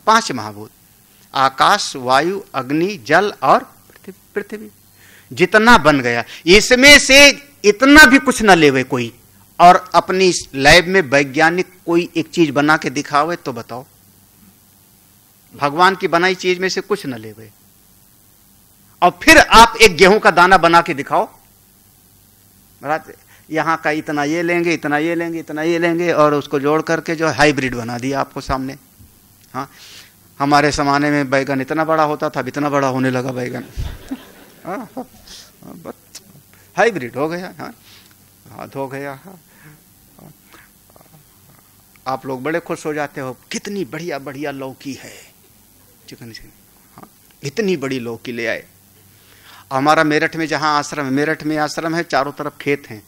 Speaker 2: 5 महाभूत, आकाश, वायु, अग्नि, जल और पृथ्वी। जितना बन गया, इसमें से इतना भी कुछ न लेवे कोई, और अपनी लैब में वैज्ञानिक कोई एक चीज बना के दिखावे तो बताओ, भगवान की बनाई चीज में से कुछ न लेवे, और फिर आप एक गेहूं का दाना बना के दिखाओ, यहां का इतना ये लेंगे, इतना ये लेंगे, इतना ये लेंगे, और उसको जोड़ करके जो हाइब्रिड बना दिया आपको सामने। हाँ, हमारे जमाने में बैगन इतना बड़ा होता था, अब इतना बड़ा होने लगा बैगन। हाइब्रिड हो गया। हाँ, हो गया। हाँ। आप लोग बड़े खुश हो जाते हो, कितनी बढ़िया बढ़िया लौकी है, चिकन। हाँ, इतनी बड़ी लौकी ले आए। हमारा मेरठ में जहाँ आश्रम है, मेरठ में आश्रम है, चारों तरफ खेत हैं,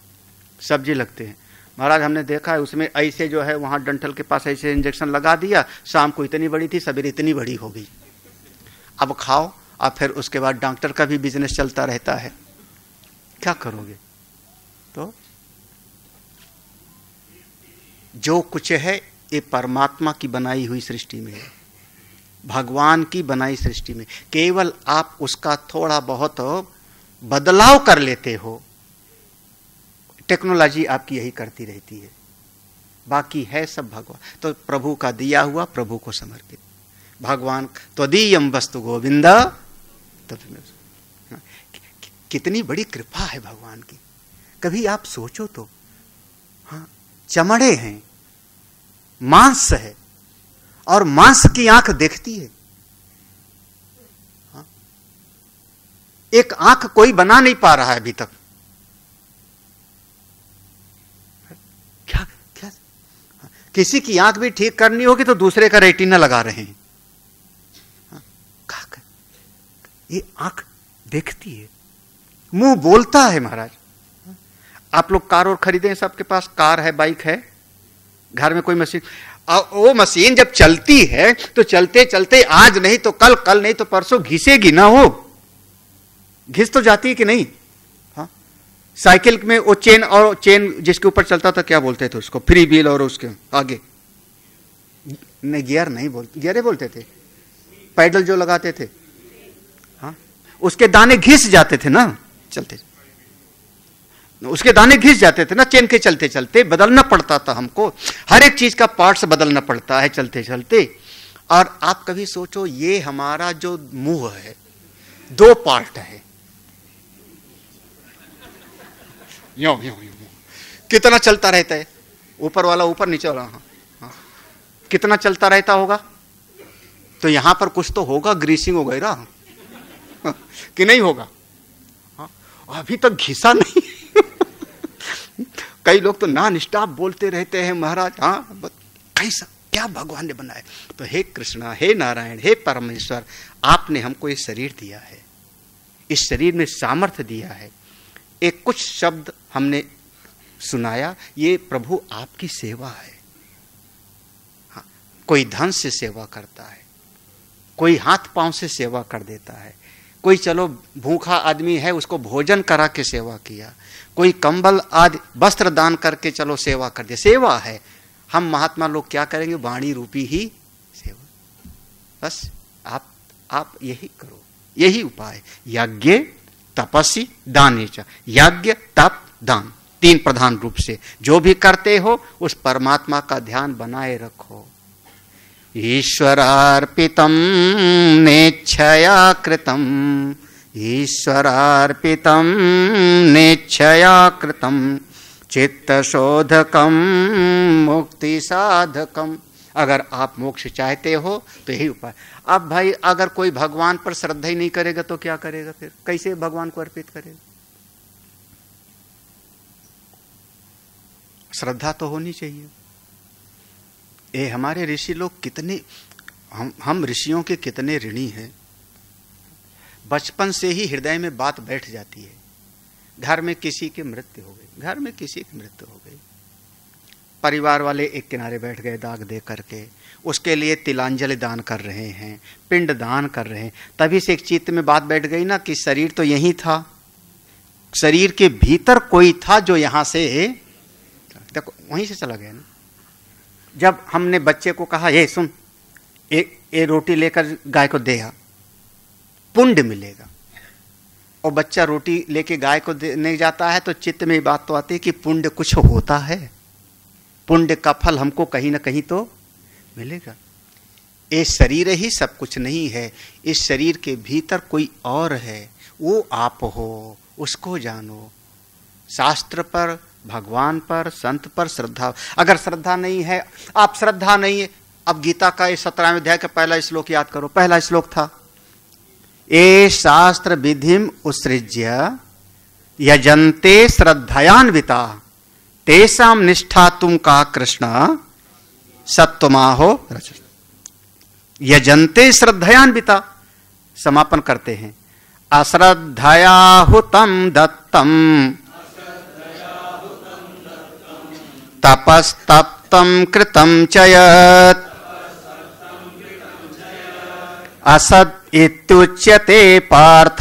Speaker 2: सब्जी लगते हैं। महाराज हमने देखा है, उसमें ऐसे जो है वहाँ डंठल के पास ऐसे इंजेक्शन लगा दिया, शाम को इतनी बड़ी थी, सवेरे इतनी बड़ी हो गई। अब खाओ, और फिर उसके बाद डॉक्टर का भी बिजनेस चलता रहता है, क्या करोगे? तो जो कुछ है ये परमात्मा की बनाई हुई सृष्टि में है, भगवान की बनाई सृष्टि में। केवल आप उसका थोड़ा बहुत बदलाव कर लेते हो, टेक्नोलॉजी आपकी यही करती रहती है, बाकी है सब भगवान। तो प्रभु का दिया हुआ, प्रभु को समर्पित, भगवान त्वदीयम वस्तु गोविंद। कितनी बड़ी कृपा है भगवान की, कभी आप सोचो तो। हाँ, चमड़े हैं, मांस है, और मांस की आंख देखती है। हाँ? एक आंख कोई बना नहीं पा रहा है अभी तक। क्या क्या हाँ? किसी की आंख भी ठीक करनी होगी तो दूसरे का रेटिना लगा रहे हैं। हाँ? ये आंख देखती है, मुंह बोलता है। महाराज, आप लोग कार और खरीदे, सबके पास कार है, बाइक है, घर में कोई मशीन, और वो मशीन जब चलती है तो चलते चलते आज नहीं तो कल, कल नहीं तो परसों घिसेगी ना, वो घिस तो जाती है कि नहीं? हाँ, साइकिल में वो चेन, और चेन जिसके ऊपर चलता था क्या बोलते थे उसको, फ्री व्हील, और उसके आगे नहीं, गियर नहीं बोलते, गियर बोलते थे, पैडल जो लगाते थे। हाँ, उसके दाने घिस जाते थे ना, चलते उसके दाने घिस जाते थे ना, चेन के चलते चलते बदलना पड़ता था हमको, हर एक चीज का पार्ट्स बदलना पड़ता है चलते चलते। और आप कभी सोचो, ये हमारा जो मुंह है 2 पार्ट है, यो यो यो, कितना चलता रहता है। ऊपर वाला ऊपर, नीचे वाला हाँ, कितना चलता रहता होगा? तो यहां पर कुछ तो होगा, ग्रीसिंग वगैरह कि नहीं होगा? हाँ, अभी तक घिसा नहीं कई लोग तो नॉन स्टॉप बोलते रहते हैं महाराज। हाँ, कैसा क्या भगवान ने बनाया? तो हे कृष्णा, हे नारायण, हे परमेश्वर, आपने हमको ये शरीर दिया है, इस शरीर में सामर्थ्य दिया है, एक कुछ शब्द हमने सुनाया, ये प्रभु आपकी सेवा है। हाँ, कोई धन से सेवा करता है, कोई हाथ पांव से सेवा कर देता है, कोई चलो भूखा आदमी है उसको भोजन करा के सेवा किया, कोई कंबल आदि वस्त्र दान करके चलो सेवा कर दिया, सेवा है। हम महात्मा लोग क्या करेंगे? वाणी रूपी ही सेवा। बस आप यही करो, यही उपाय। यज्ञ तपस्वी दानेच, यज्ञ तप दान, तीन प्रधान रूप से जो भी करते हो उस परमात्मा का ध्यान बनाए रखो। ईश्वरार्पितम नेच्छया कृतम, ईश्वरार्पितम नेच्छया कृतम, चित्त शोधकम मुक्ति साधकम। अगर आप मोक्ष चाहते हो तो यही उपाय। अब भाई अगर कोई भगवान पर श्रद्धा ही नहीं करेगा तो क्या करेगा? फिर कैसे भगवान को अर्पित करेगा? श्रद्धा तो होनी चाहिए। ये हमारे ऋषि लोग कितने, हम ऋषियों के कितने ऋणी हैं। बचपन से ही हृदय में बात बैठ जाती है। घर में किसी की मृत्यु हो गई, घर में किसी की मृत्यु हो गई, परिवार वाले एक किनारे बैठ गए दाग दे करके, उसके लिए तिलांजलि दान कर रहे हैं, पिंड दान कर रहे हैं, तभी से एक चित्त में बात बैठ गई ना कि शरीर तो यही था, शरीर के भीतर कोई था जो यहां से, देखो वहीं से चला गया ना। जब हमने बच्चे को कहा ये सुन, ये रोटी लेकर गाय को दे आ, पुण्य मिलेगा, और बच्चा रोटी लेके गाय को देने जाता है तो चित्त में बात तो आती है कि पुण्य कुछ होता है, पुण्य का फल हमको कहीं ना कहीं तो मिलेगा। ये शरीर ही सब कुछ नहीं है, इस शरीर के भीतर कोई और है, वो आप हो, उसको जानो। शास्त्र पर, भगवान पर, संत पर श्रद्धा। अगर श्रद्धा नहीं है, आप श्रद्धा नहीं है, अब गीता का 17वें अध्याय का पहला श्लोक याद करो। पहला श्लोक था, ए शास्त्र विधिम उत्सृज्य यजन्ते श्रद्धयान्विता तेषां निष्ठा तुम का कृष्ण सत्वमाहो रचत। यजन्ते श्रद्धयान्विता, समापन करते हैं, अश्रद्धया हुतं दत्तम तपस्तप्तं कृतं च यत् असद इत्युच्यते पार्थ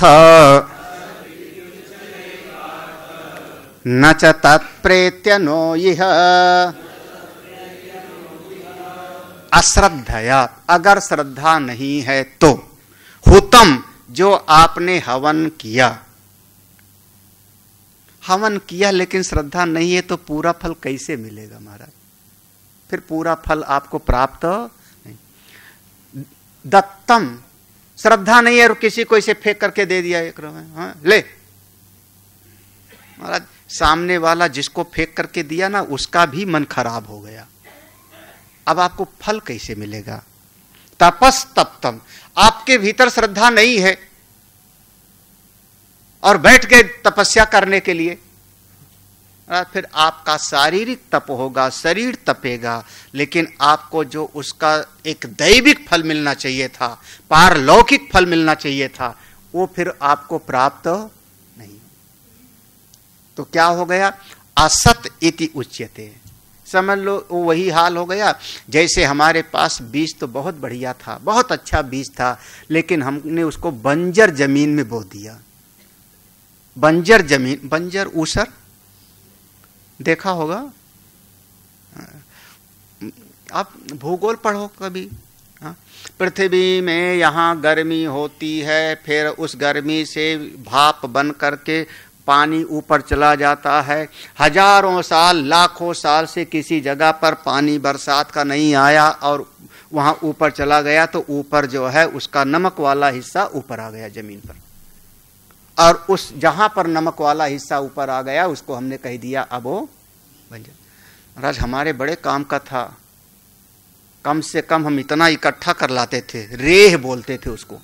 Speaker 2: न च तत्प्रेत्य नो इह। अश्रद्धया, अगर श्रद्धा नहीं है तो, हुतम, जो आपने हवन किया, हवन किया लेकिन श्रद्धा नहीं है तो पूरा फल कैसे मिलेगा महाराज? फिर पूरा फल आपको प्राप्त नहीं। दत्तम, श्रद्धा नहीं है और किसी को इसे फेंक करके दे दिया एक हाँ, ले महाराज, सामने वाला जिसको फेंक करके दिया ना उसका भी मन खराब हो गया, अब आपको फल कैसे मिलेगा? तपस तप्तम, आपके भीतर श्रद्धा नहीं है और बैठ के तपस्या करने के लिए, फिर आपका शारीरिक तप होगा, शरीर तपेगा, लेकिन आपको जो उसका एक दैविक फल मिलना चाहिए था, पारलौकिक फल मिलना चाहिए था, वो फिर आपको प्राप्त नहीं। तो क्या हो गया? असत इति उच्यते। समझ लो वो वही हाल हो गया जैसे हमारे पास बीज तो बहुत बढ़िया था, बहुत अच्छा बीज था, लेकिन हमने उसको बंजर जमीन में बो दिया। बंजर जमीन, बंजर ऊसर देखा होगा, आप भूगोल पढ़ो कभी। पृथ्वी में यहाँ गर्मी होती है, फिर उस गर्मी से भाप बन करके पानी ऊपर चला जाता है, हजारों साल, लाखों साल से किसी जगह पर पानी बरसात का नहीं आया और वहाँ ऊपर चला गया, तो ऊपर जो है उसका नमक वाला हिस्सा ऊपर आ गया जमीन पर, और उस जहां पर नमक वाला हिस्सा ऊपर आ गया उसको हमने कह दिया अब वो बंजर। महाराज हमारे बड़े काम का था, कम से कम हम इतना इकट्ठा कर लाते थे, रेह बोलते थे उसको,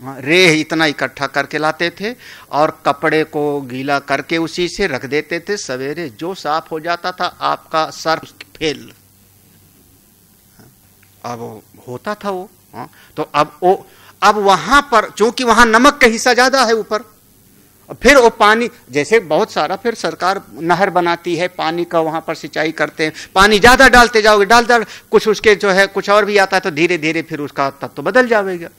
Speaker 2: रेह इतना इकट्ठा करके लाते थे और कपड़े को गीला करके उसी से रख देते थे। सवेरे जो साफ हो जाता था आपका सर फेल, अब होता था वो। तो अब वहां पर चूंकि वहां नमक का हिस्सा ज्यादा है ऊपर, फिर वो पानी जैसे बहुत सारा, फिर सरकार नहर बनाती है, पानी का वहां पर सिंचाई करते हैं, पानी ज्यादा डालते जाओगे, डाल कुछ उसके जो है कुछ और भी आता है तो धीरे धीरे फिर उसका तत्व तो बदल जाएगा।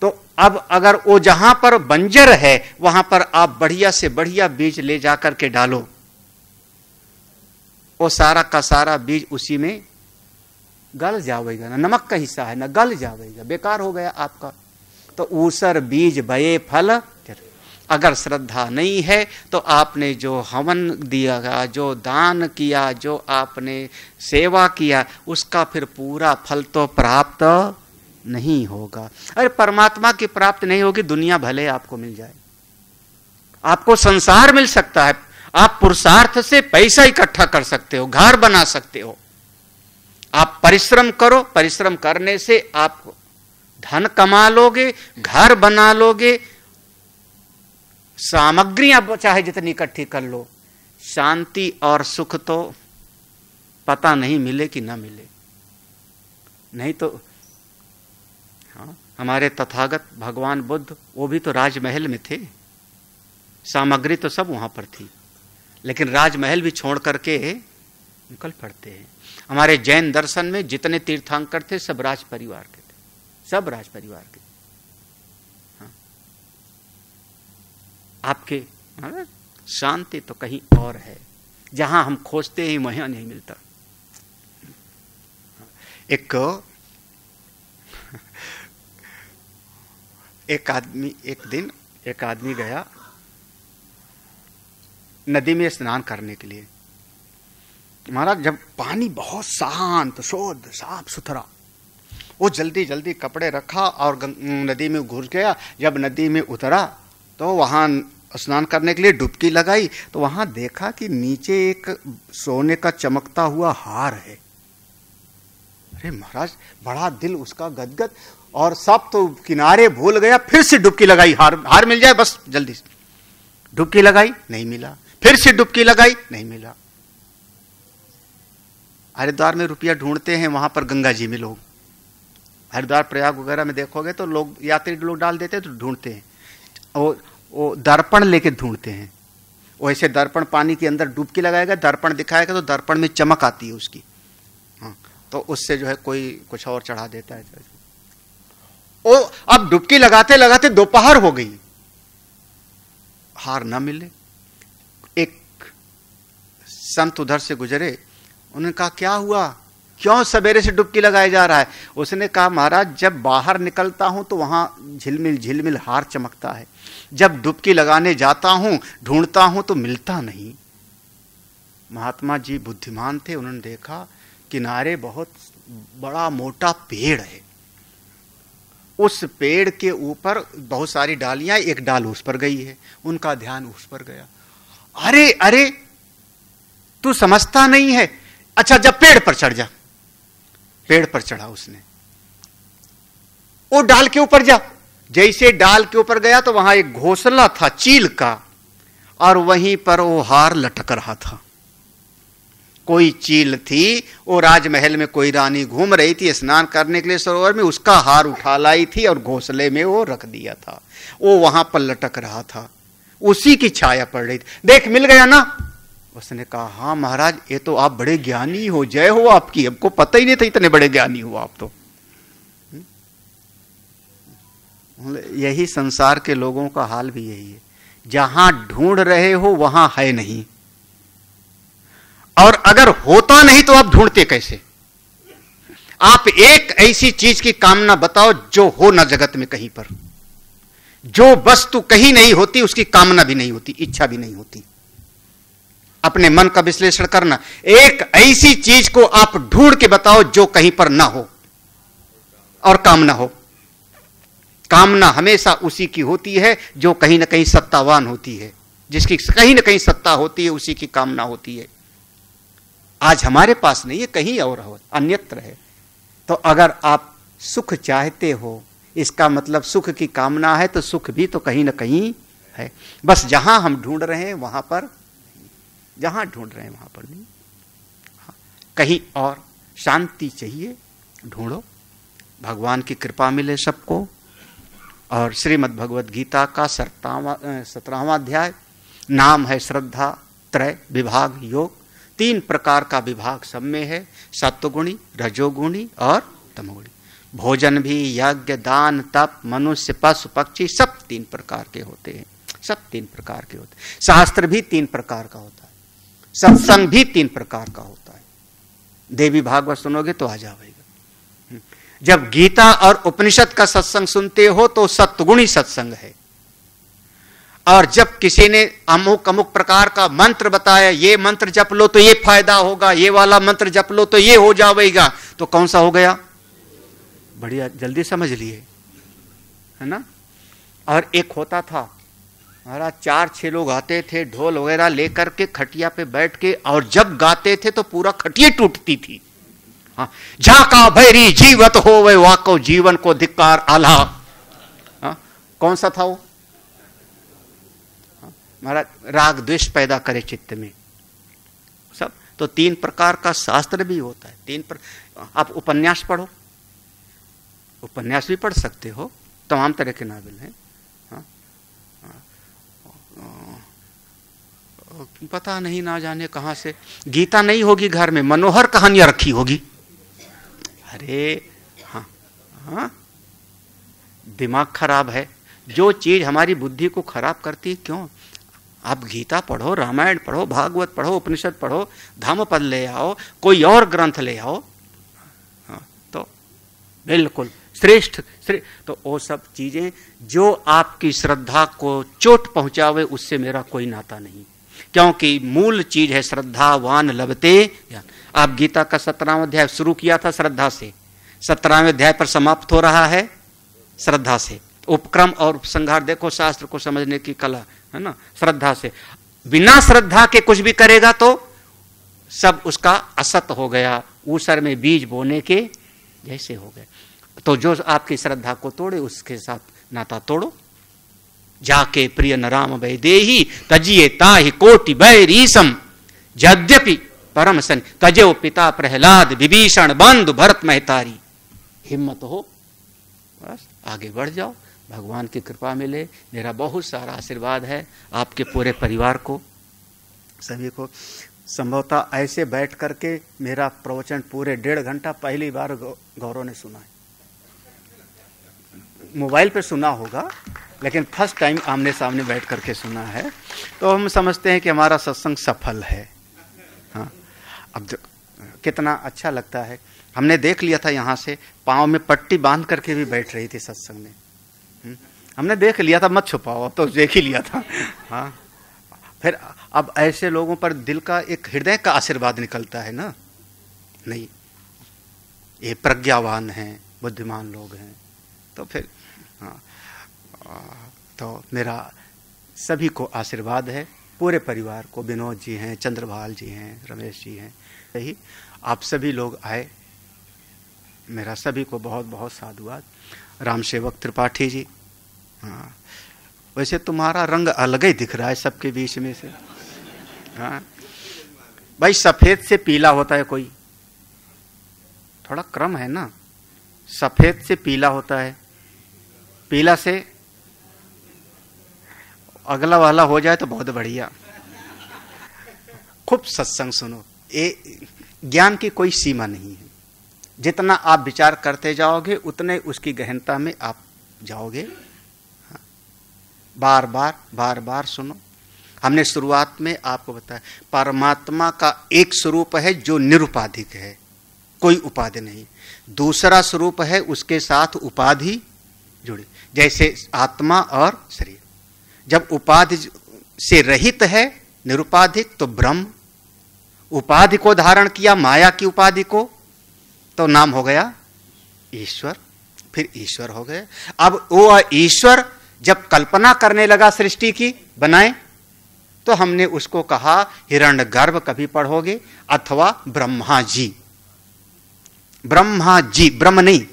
Speaker 2: तो अब अगर वो जहां पर बंजर है वहां पर आप बढ़िया से बढ़िया बीज ले जाकर के डालो, वो सारा का सारा बीज उसी में गल जाएगा, ना नमक का हिस्सा है ना गल जाएगा, बेकार हो गया आपका। तो ऊसर बीज भये फल, अगर श्रद्धा नहीं है तो आपने जो हवन दिया, जो दान किया, जो आपने सेवा किया, उसका फिर पूरा फल तो प्राप्त नहीं होगा। अरे परमात्मा की प्राप्त नहीं होगी, दुनिया भले आपको मिल जाए, आपको संसार मिल सकता है, आप पुरुषार्थ से पैसा इकट्ठा कर सकते हो, घर बना सकते हो, आप परिश्रम करो, परिश्रम करने से आप धन कमा लोगे, घर बना लोगे, सामग्रियां चाहे जितनी इकट्ठी कर लो, शांति और सुख तो पता नहीं मिले कि ना मिले। नहीं तो हाँ, हमारे तथागत भगवान बुद्ध वो भी तो राजमहल में थे, सामग्री तो सब वहां पर थी, लेकिन राजमहल भी छोड़ करके निकल पड़ते हैं। हमारे जैन दर्शन में जितने तीर्थंकर थे सब राज परिवार के थे, सब राज परिवार के। हाँ। आपके शांति तो कहीं और है, जहां हम खोजते हैं वहां नहीं मिलता। एक आदमी गया नदी में स्नान करने के लिए। महाराज जब पानी बहुत शांत शुद्ध साफ सुथरा, वो जल्दी जल्दी कपड़े रखा और नदी में घुस गया। जब नदी में उतरा तो वहां स्नान करने के लिए डुबकी लगाई तो वहां देखा कि नीचे एक सोने का चमकता हुआ हार है। अरे महाराज बड़ा दिल उसका गदगद, और सब तो किनारे भूल गया, फिर से डुबकी लगाई, हार मिल जाए बस जल्दी से। डुबकी लगाई नहीं मिला, फिर से डुबकी लगाई नहीं मिला। हरिद्वार में रुपया ढूंढते हैं, वहां पर गंगा जी में लोग, हरिद्वार प्रयाग वगैरह में देखोगे तो लोग यात्री लोग डाल देते हैं तो ढूंढते हैं, वो दर्पण लेके ढूंढते हैं। वो ऐसे दर्पण पानी के अंदर डुबकी लगाएगा, दर्पण दिखाएगा तो दर्पण में चमक आती है उसकी। हाँ, तो उससे जो है कोई कुछ और चढ़ा देता है। वो अब डुबकी लगाते लगाते दोपहर हो गई, हार ना मिले। एक संत उधर से गुजरे, उन्होंने कहा क्या हुआ, क्यों सवेरे से डुबकी लगाया जा रहा है? उसने कहा महाराज जब बाहर निकलता हूं तो वहां झिलमिल झिलमिल हार चमकता है, जब डुबकी लगाने जाता हूं ढूंढता हूं तो मिलता नहीं। महात्मा जी बुद्धिमान थे, उन्होंने देखा किनारे बहुत बड़ा मोटा पेड़ है, उस पेड़ के ऊपर बहुत सारी डालियां, एक डाल उस पर गई है, उनका ध्यान उस पर गया। अरे अरे तू समझता नहीं है, अच्छा जब पेड़ पर चढ़ जा। पेड़ पर चढ़ा उसने, वो डाल के ऊपर जा। जैसे डाल के ऊपर गया तो वहां एक घोंसला था चील का, और वहीं पर वो हार लटक रहा था। कोई चील थी, वो राजमहल में कोई रानी घूम रही थी स्नान करने के लिए सरोवर में, उसका हार उठा लाई थी और घोंसले में वो रख दिया था। वो वहां पर लटक रहा था, उसी की छाया पड़ रही थी। देख मिल गया ना? उसने कहा हाँ महाराज ये तो आप बड़े ज्ञानी हो, जय हो आपकी, हमको पता ही नहीं था इतने बड़े ज्ञानी हो आप तो। यही संसार के लोगों का हाल भी यही है, जहां ढूंढ रहे हो वहां है नहीं, और अगर होता नहीं तो आप ढूंढते कैसे? आप एक ऐसी चीज की कामना बताओ जो हो ना जगत में कहीं पर। जो वस्तु कहीं नहीं होती उसकी कामना भी नहीं होती, इच्छा भी नहीं होती। अपने मन का विश्लेषण करना, एक ऐसी चीज को आप ढूंढ के बताओ जो कहीं पर ना हो और कामना हो। कामना हमेशा उसी की होती है जो कहीं ना कहीं सत्तावान होती है, जिसकी कहीं ना कहीं सत्ता होती है उसी की कामना होती है। आज हमारे पास नहीं है, कहीं और हो, अन्यत्र है। तो अगर आप सुख चाहते हो, इसका मतलब सुख की कामना है, तो सुख भी तो कहीं ना कहीं है, बस जहां हम ढूंढ रहे हैं वहां पर, जहां ढूंढ रहे हैं वहां पर नहीं। कहीं और शांति चाहिए, ढूंढो, भगवान की कृपा मिले सबको। और श्रीमद् भगवद गीता का 17वां अध्याय, नाम है श्रद्धा त्रय विभाग योग। 3 प्रकार का विभाग सब में है, सत्वगुणी, रजोगुणी और तमोगुणी। भोजन भी, यज्ञ, दान, तप, मनुष्य, पशु, पक्षी सब 3 प्रकार के होते हैं, सब 3 प्रकार के होते हैं। शास्त्र भी 3 प्रकार का होता है, सत्संग भी 3 प्रकार का होता है। देवी भागवत सुनोगे तो आ जाएगा। जब गीता और उपनिषद का सत्संग सुनते हो तो सत्गुणी सत्संग है। और जब किसी ने अमुक अमुक प्रकार का मंत्र बताया, ये मंत्र जप लो तो ये फायदा होगा, ये वाला मंत्र जप लो तो ये हो जाएगा, तो कौन सा हो गया? बढ़िया, जल्दी समझ लिए, है ना। और एक होता था महाराज, 4-6 लोग आते थे ढोल वगैरह लेकर के खटिया पे बैठ के, और जब गाते थे तो पूरा खटिया टूटती थी। हाँ, झाका भैरी जीवत हो वे वाको जीवन को धिक्कार आला। हाँ, कौन सा था वो? महाराज, राग द्वेष पैदा करे चित्त में सब। तो 3 प्रकार का शास्त्र भी होता है, 3 आप उपन्यास पढ़ो, उपन्यास भी पढ़ सकते हो, तमाम तरह के नावल हैं। पता नहीं ना जाने कहां से गीता नहीं होगी घर में, मनोहर कहानियां रखी होगी। अरे हाँ हाँ, दिमाग खराब है। जो चीज हमारी बुद्धि को खराब करती, क्यों? आप गीता पढ़ो, रामायण पढ़ो, भागवत पढ़ो, उपनिषद पढ़ो, धम्मपद ले आओ, कोई और ग्रंथ ले आओ, हाँ, तो बिल्कुल श्रेष्ठ। तो वो सब चीजें जो आपकी श्रद्धा को चोट पहुंचावे, उससे मेरा कोई नाता नहीं, क्योंकि मूल चीज है श्रद्धावान लभते ज्ञान। आप गीता का 17वां अध्याय शुरू किया था श्रद्धा से, 17वें अध्याय पर समाप्त हो रहा है श्रद्धा से। उपक्रम और उपसंहार देखो, शास्त्र को समझने की कला है ना, श्रद्धा से। बिना श्रद्धा के कुछ भी करेगा तो सब उसका असत हो गया, ऊसर में बीज बोने के जैसे हो गए। तो जो आपकी श्रद्धा को तोड़े, उसके साथ नाता तोड़ो। जाके प्रिय न राम वैदेही तजिए ताहि कोटि बैरीसम, यद्यपि परम सन तजो पिता प्रहलाद विभीषण बंधु भरत महतारी। हिम्मत हो, बस आगे बढ़ जाओ, भगवान की कृपा मिले। मेरा बहुत सारा आशीर्वाद है आपके पूरे परिवार को, सभी को। संभवतः ऐसे बैठ करके मेरा प्रवचन पूरे 1.5 घंटा पहली बार गौरव ने सुना है। मोबाइल पे सुना होगा, लेकिन फर्स्ट टाइम आमने सामने बैठ करके सुना है। तो हम समझते हैं कि हमारा सत्संग सफल है। हाँ, अब कितना अच्छा लगता है। हमने देख लिया था, यहाँ से पाँव में पट्टी बांध करके भी बैठ रही थी सत्संग में। हमने देख लिया था, मत छुपाओ, तो देख ही लिया था। हाँ, फिर अब ऐसे लोगों पर दिल का एक हृदय का आशीर्वाद निकलता है ना। नहीं, ये प्रज्ञावान हैं, बुद्धिमान लोग हैं, तो फिर हाँ, तो मेरा सभी को आशीर्वाद है, पूरे परिवार को। विनोद जी हैं, चंद्रभाल जी हैं, रमेश जी हैं, यही आप सभी लोग आए, मेरा सभी को बहुत बहुत साधुवाद। राम सेवक त्रिपाठी जी, हाँ, वैसे तुम्हारा रंग अलग ही दिख रहा है सबके बीच में से। हाँ भाई, सफेद से पीला होता है कोई, थोड़ा क्रम है ना। सफेद से पीला होता है, पीला से अगला वाला हो जाए तो बहुत बढ़िया। खूब सत्संग सुनो, ये ज्ञान की कोई सीमा नहीं है। जितना आप विचार करते जाओगे उतने उसकी गहनता में आप जाओगे। बार बार सुनो। हमने शुरुआत में आपको बताया, परमात्मा का एक स्वरूप है जो निरुपाधिक है, कोई उपाधि नहीं। दूसरा स्वरूप है उसके साथ उपाधि जुड़ी, जैसे आत्मा और शरीर। जब उपाधि से रहित है, निरुपाधिक, तो ब्रह्म। उपाधि को धारण किया, माया की उपाधि को, तो नाम हो गया ईश्वर। फिर ईश्वर हो गए। अब वो ईश्वर जब कल्पना करने लगा सृष्टि की, बनाए, तो हमने उसको कहा हिरण्यगर्भ कभी पढ़ोगे अथवा ब्रह्मा जी। ब्रह्मा जी, ब्रह्म नहीं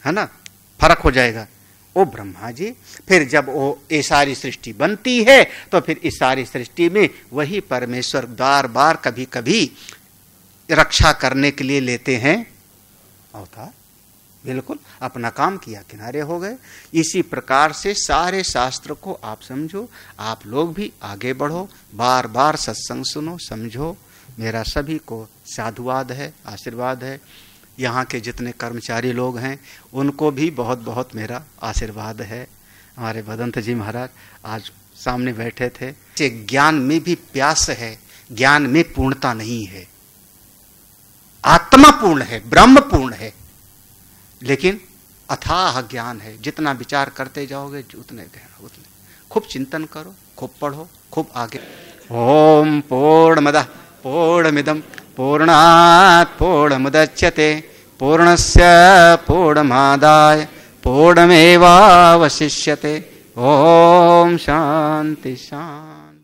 Speaker 2: है ना, फर्क हो जाएगा। ओ ब्रह्मा जी। फिर जब वो ये सारी सृष्टि बनती है तो फिर इस सारी सृष्टि में वही परमेश्वर बार बार कभी कभी रक्षा करने के लिए लेते हैं अवतार। बिल्कुल अपना काम किया, किनारे हो गए। इसी प्रकार से सारे शास्त्र को आप समझो, आप लोग भी आगे बढ़ो, बार बार सत्संग सुनो, समझो। मेरा सभी को साधुवाद है, आशीर्वाद है। यहाँ के जितने कर्मचारी लोग हैं उनको भी बहुत बहुत मेरा आशीर्वाद है। हमारे भदंत जी महाराज आज सामने बैठे थे। ज्ञान में भी प्यास है, ज्ञान में पूर्णता नहीं है। आत्मा पूर्ण है, ब्रह्म पूर्ण है, लेकिन अथाह ज्ञान है। जितना विचार करते जाओगे उतने गहरा, उतने खूब चिंतन करो, खूब पढ़ो, खूब आगे। ओम पूर्णमदः पूर्णमिदं पूर्णात् पूर्णमुदच्यते पूर्णस्य पूर्णमादाय पूर्णमेवावशिष्यते। ओम शांति शांति।